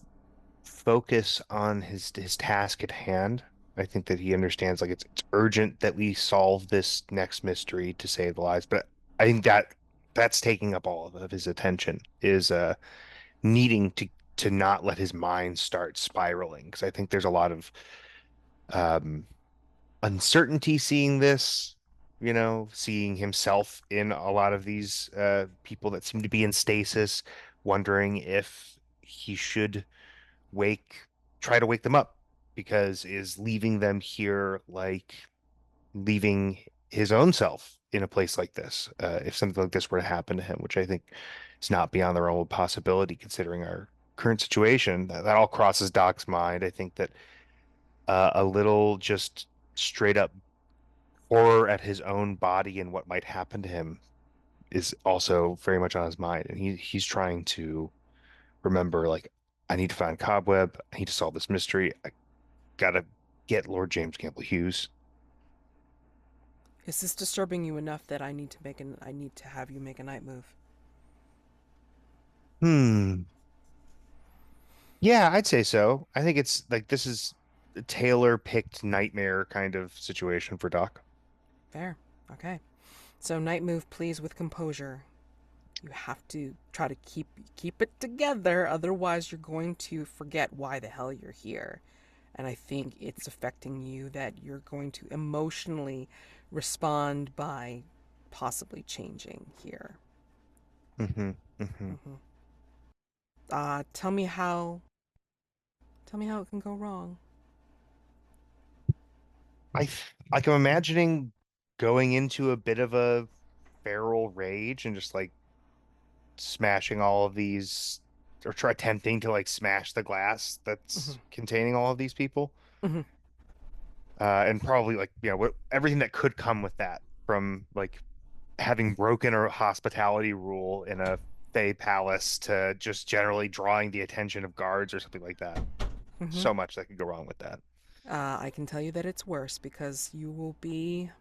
focus on his task at hand. I think that he understands like it's urgent that we solve this next mystery to save lives, but I think that that's taking up all of his attention is needing to not let his mind start spiraling because I think there's a lot of um uncertainty seeing this, seeing himself in a lot of these people that seem to be in stasis, wondering if he should wake, try to wake them up, because is leaving them here like leaving his own self in a place like this, if something like this were to happen to him, which I think is not beyond the realm of possibility considering our current situation. That all crosses Doc's mind. I think that a little just straight up horror at his own body and what might happen to him is also very much on his mind, and he's trying to remember, like, I need to find Cobweb. I need to solve this mystery. I gotta get Lord James Campbell Hughes. Is this disturbing you enough that I need to have you make a night move? Hmm. Yeah, I'd say so. I think it's like this is a tailor-picked nightmare kind of situation for Doc. Fair. Okay. So night move, please, with composure. You have to try to keep it together, otherwise you're going to forget why the hell you're here. And I think it's affecting you that you're going to emotionally respond by possibly changing here. Hmm. Hmm. Hmm. Tell me how it can go wrong. Like I'm imagining going into a bit of a feral rage and just like smashing all of these, or try attempting to like smash the glass Hmm. that's containing all of these people. Hmm. And probably like, what everything that could come with that, from like having broken a hospitality rule in a Fey palace to just generally drawing the attention of guards or something like that. Hmm. So much that could go wrong with that. I can tell you that it's worse because you will be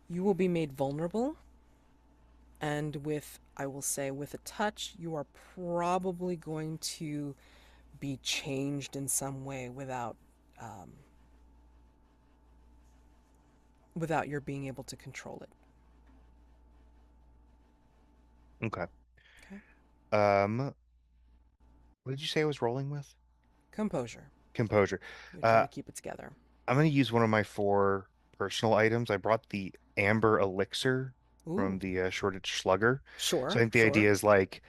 made vulnerable, and with, I will say, with a touch, you are probably going to be changed in some way um, without your being able to control it. Okay. Okay. Um, what did you say I was rolling with? Composure. Composure. You try Uh, to keep it together. I'm going to use one of my four personal items. I brought the Amber Elixir from Ooh. the Shortage Slugger. So I Sure. think the Sure. idea is like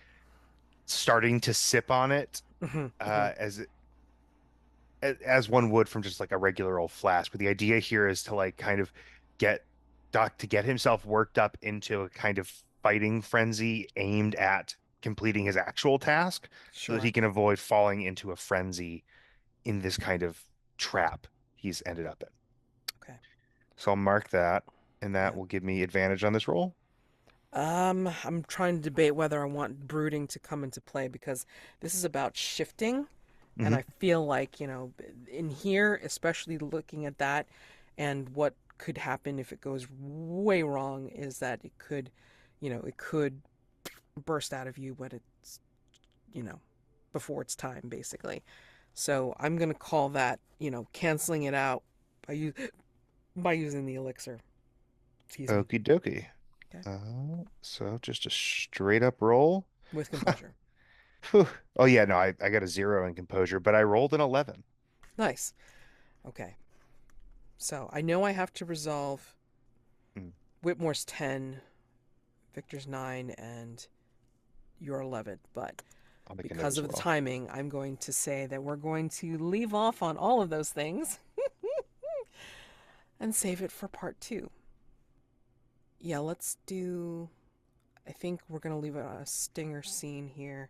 starting to sip on it Hmm. Hmm. uh, as as one would from just like a regular old flask. But the idea here is to like kind of get Doc to get himself worked up into a kind of fighting frenzy aimed at completing his actual task so that he Sure. can avoid falling into a frenzy in this kind of trap he's ended up in. Okay. So I'll mark that, and that Yeah. will give me advantage on this roll. I'm trying to debate whether I want brooding to come into play because this is about shifting, and Hmm. I feel like, in here, especially looking at that and what could happen if it goes way wrong is that it could burst out of you when it's, you know, before it's time, basically. So I'm gonna call that, canceling it out by by using the elixir. Excuse me. Okie dokie. Okay. So just a straight up roll. With composure. Phew. Oh yeah, no, I got a 0 in composure, but I rolled an 11. Nice. Okay. So I know I have to resolve Mm, Whitmore's 10, Victor's 9, and your 11, but I'll make a note because as of the well. timing, I'm going to say that we're going to leave off on all of those things and save it for part 2. Yeah, let's do. I think we're going to leave a stinger scene here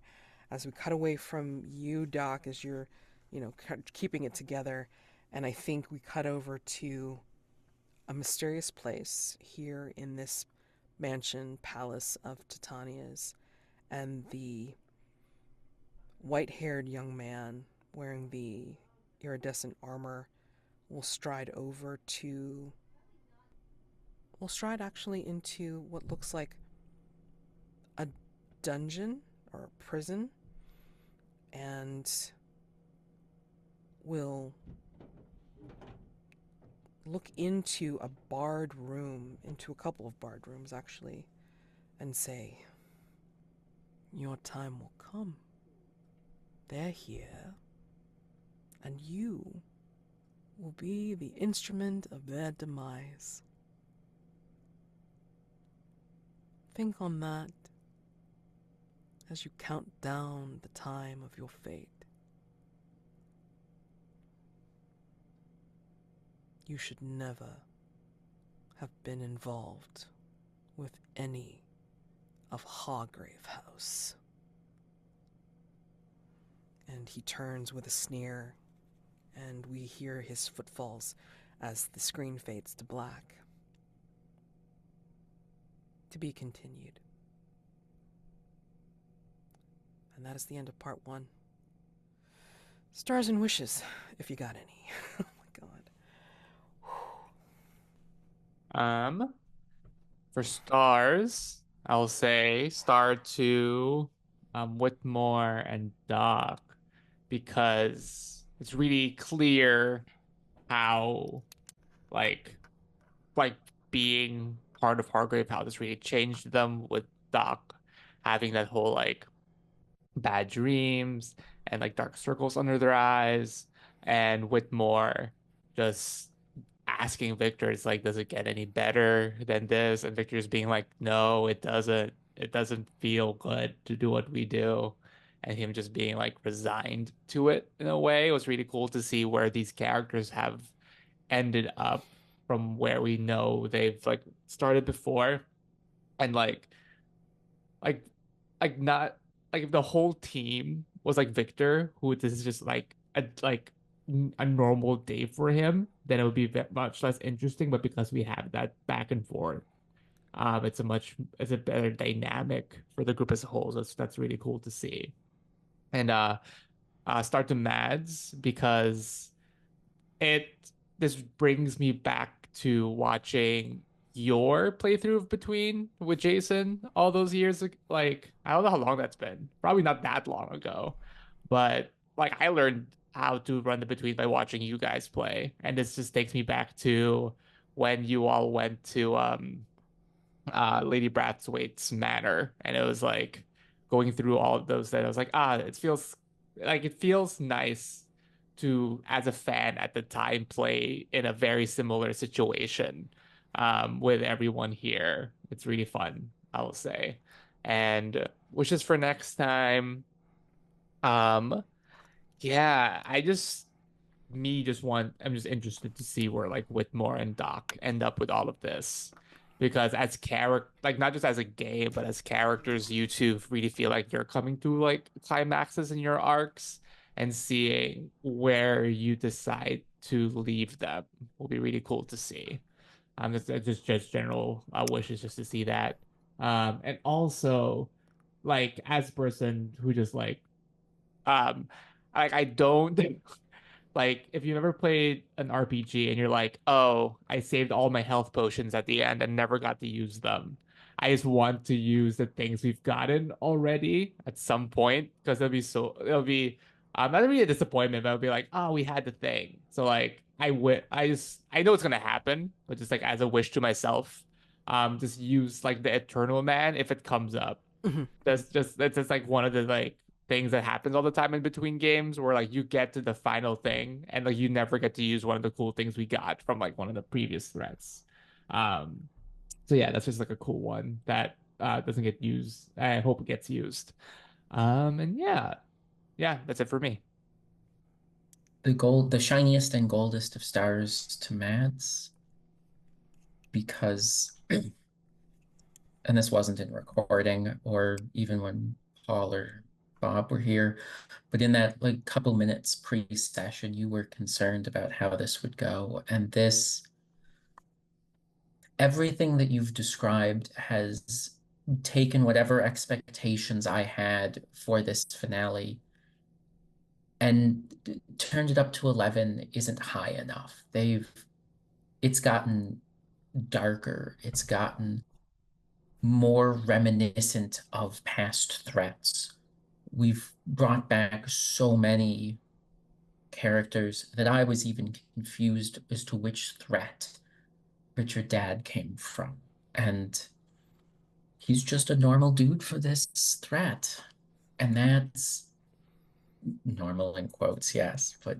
as we cut away from you, Doc, as you're, keeping it together. And I think we cut over to a mysterious place here in this mansion palace of Titania's, and the white haired young man wearing the iridescent armor will stride over to. Will stride actually into what looks like a dungeon or a prison, and will look into a barred room, into a couple of barred rooms actually, and say, "Your time will come. They're here, and you will be the instrument of their demise." Think on that as you count down the time of your fate. You should never have been involved with any of Hargrave House. And he turns with a sneer, and we hear his footfalls as the screen fades to black. To be continued. And that is the end of part 1. Stars and wishes, if you got any. Oh my god. For stars, I'll say star to Whitmore and Doc, because it's really clear how like like being part of Hargrave House has really changed them, with Doc having that whole like bad dreams and like dark circles under their eyes, and Whitmore just asking Victor, it's like, does it get any better than this? And Victor's being like, no, it doesn't. It doesn't feel good to do what we do. And him just being like resigned to it in a way. It was really cool to see where these characters have ended up from where we know they've like started before. And like not like if the whole team was like Victor, who this is just like a normal day for him, then it would be much less interesting. But because we have that back and forth, it's a better dynamic for the group as a whole. So that's really cool to see. And start to Mads, because it this brings me back to watching your playthrough of Between with Jason all those years. Like, I don't know how long that's been. Probably not that long ago, but like I learned how to run the Between by watching you guys play, and this just takes me back to when you all went to Lady Brathwaite's manor, and it was like going through all of those. That I was like, it feels nice to, as a fan at the time, play in a very similar situation with everyone here. It's really fun, I will say. And wishes for next time. Um, yeah, I'm just interested to see where like Whitmore and Doc end up with all of this. Because as character, like not just as a game, but as characters, you two really feel like you're coming through like climaxes in your arcs, and seeing where you decide to leave them will be really cool to see. Just general wishes just to see that. And also like as a person who just um like I don't like if you've ever played an RPG and you're like, oh, I saved all my health potions at the end and never got to use them. I just want to use the things we've gotten already at some point, because it'll be not really a disappointment, but it'll be like, oh, we had the thing. So like I know it's gonna happen, but just like as a wish to myself, just use like the Eternal Man if it comes up. That's just like one of the like things that happens all the time in between games, where like you get to the final thing and like you never get to use one of the cool things we got from like one of the previous threats. Um, so yeah, that's just like a cool one that doesn't get used. I hope it gets used. And yeah, that's it for me. The shiniest and goldest of stars to Mads, because, and this wasn't in recording or even when Paul or Bob were here, but in that like couple minutes pre-session, you were concerned about how this would go. And everything that you've described has taken whatever expectations I had for this finale and turned it up to 11 isn't high enough. It's gotten darker. It's gotten more reminiscent of past threats. We've brought back so many characters that I was even confused as to which threat Richard Dad came from. And he's just a normal dude for this threat. And that's normal in quotes, yes, but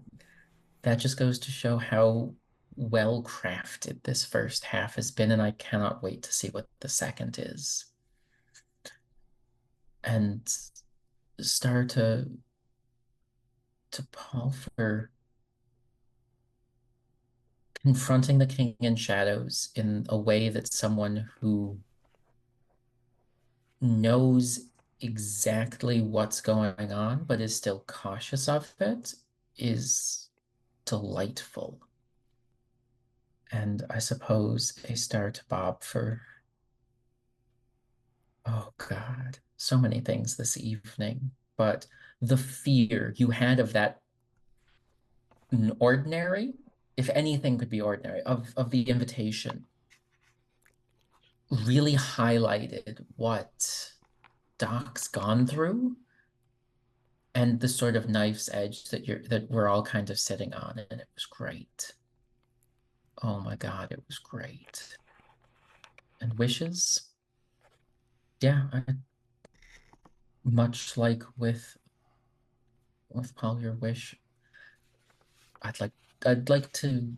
that just goes to show how well crafted this first half has been, and I cannot wait to see what the second is. And star to Paul for confronting the king in shadows in a way that someone who knows exactly what's going on but is still cautious of it is delightful. And I suppose a star to Bob for, oh God, so many things this evening. But the fear you had of that ordinary, if anything could be ordinary, of the invitation really highlighted what Doc's gone through and the sort of knife's edge that we're all kind of sitting on, and it was great. Oh my God, it was great. And wishes, yeah, much like with Paul, your wish, I'd like to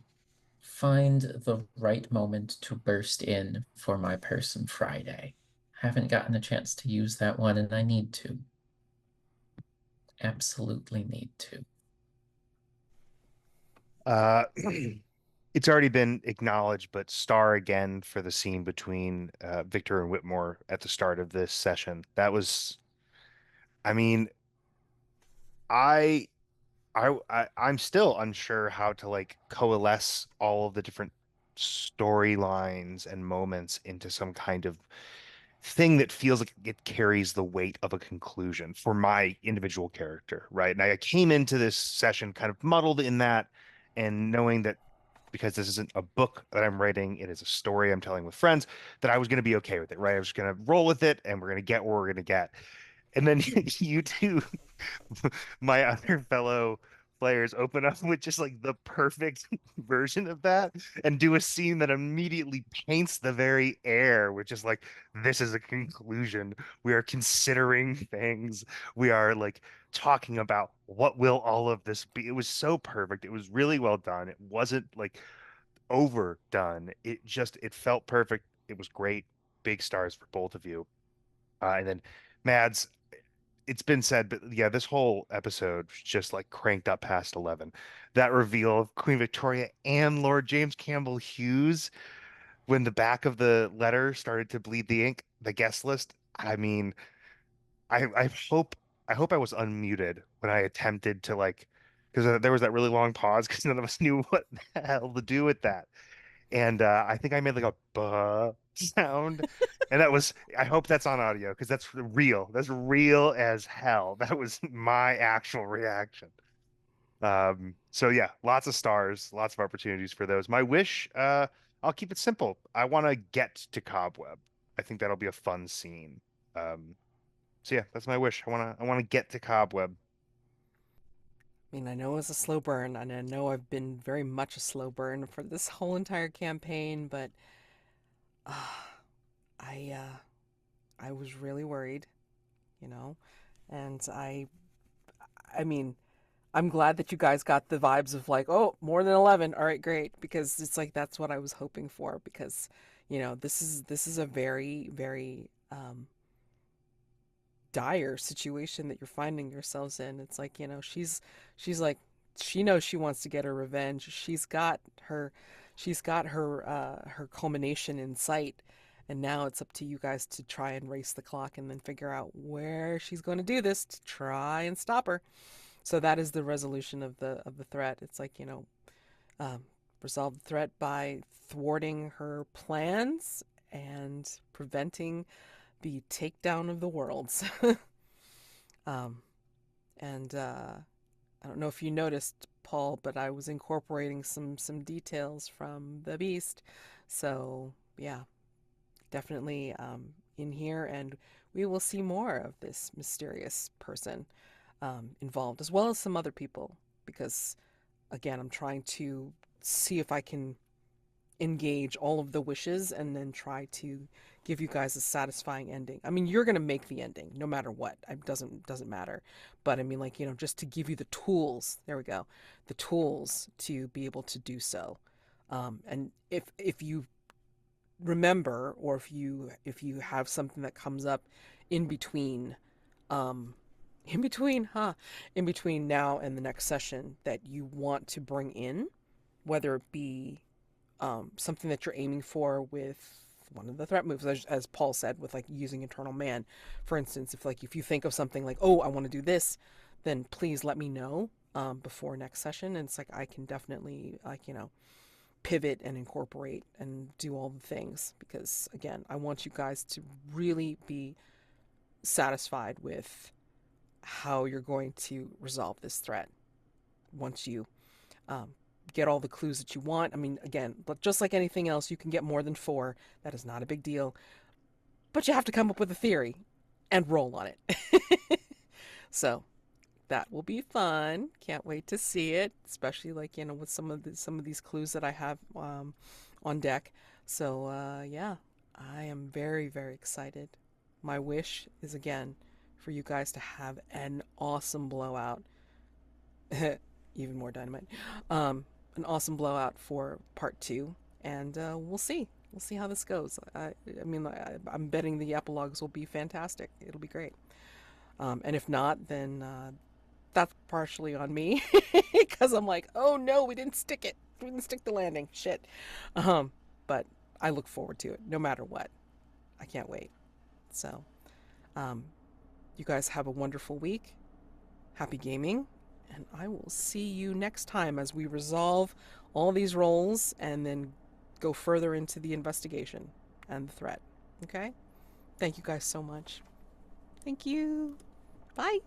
find the right moment to burst in for my person Friday. Haven't gotten a chance to use that one, and I need to. Absolutely need to. It's already been acknowledged, but star again for the scene between Victor and Whitmore at the start of this session. That was, I mean, I, I'm still unsure how to like coalesce all of the different storylines and moments into some kind of thing that feels like it carries the weight of a conclusion for my individual character, right? And I came into this session kind of muddled in that, and knowing that because this isn't a book that I'm writing, it is a story I'm telling with friends, that I was going to be okay with it, right? I was going to roll with it and we're going to get where we're going to get. And then you two, my other fellow players, open up with just like the perfect version of that and do a scene that immediately paints the very air, which is like, this is a conclusion. We are considering things. We are like talking about what will all of this be. It was so perfect. It was really well done. It wasn't like overdone. It felt perfect. It was great. Big stars for both of you. And then Mads, it's been said, but yeah, this whole episode just like cranked up past 11. That reveal of Queen Victoria and Lord James Campbell Hughes when the back of the letter started to bleed the ink, the guest list. I mean, I hope I was unmuted when I attempted to like, because there was that really long pause because none of us knew what the hell to do with that. And I think I made like a buh sound. And that was, I hope that's on audio because that's real. That's real as hell. That was my actual reaction. So yeah, lots of stars, lots of opportunities for those. My wish, I'll keep it simple. I want to get to Cobweb. I think that'll be a fun scene. Um, so yeah, that's my wish. I want to get to Cobweb. I mean, I know it was a slow burn, and I know I've been very much a slow burn for this whole entire campaign, but uh, I uh, I was really worried, you know, and I mean, I'm glad that you guys got the vibes of like, oh, more than 11. All right, great, because it's like that's what I was hoping for because, this is a very, very dire situation that you're finding yourselves in. It's like, she's like she knows she wants to get her revenge. She's got her culmination in sight. And now it's up to you guys to try and race the clock and then figure out where she's going to do this to try and stop her. So that is the resolution of the threat. It's like, um, resolve the threat by thwarting her plans and preventing the takedown of the worlds. um, and I don't know if you noticed, Paul, but I was incorporating some details from the Beast. So yeah, definitely in here, and we will see more of this mysterious person involved, as well as some other people, because again, I'm trying to see if I can engage all of the wishes and then try to give you guys a satisfying ending. I mean, you're going to make the ending no matter what. It doesn't matter. But I mean, like, just to give you the tools. There we go. The tools to be able to do so. And if you remember, or if you have something that comes up in between, um in between now and the next session that you want to bring in, whether it be something that you're aiming for with one of the threat moves, as Paul said, with like using Eternal Man, for instance. If you think of something like, oh, I want to do this, then please let me know before next session, and it's like I can definitely pivot and incorporate and do all the things, because again, I want you guys to really be satisfied with how you're going to resolve this threat once you um, get all the clues that you want. I mean, again, but just like anything else, you can get more than 4. That is not a big deal. But you have to come up with a theory and roll on it. So that will be fun. Can't wait to see it, especially with some of these clues that I have on deck. So yeah, I am very, very excited. My wish is, again, for you guys to have an awesome blowout. Even more dynamite. An awesome blowout for part 2, and we'll see. We'll see how this goes. I'm betting the epilogues will be fantastic. It'll be great. And if not, then that's partially on me, because I'm like, oh no, we didn't stick it. We didn't stick the landing. Shit. But I look forward to it, no matter what. I can't wait. So, you guys have a wonderful week. Happy gaming. And I will see you next time as we resolve all these roles and then go further into the investigation and the threat. Okay? Thank you guys so much. Thank you. Bye.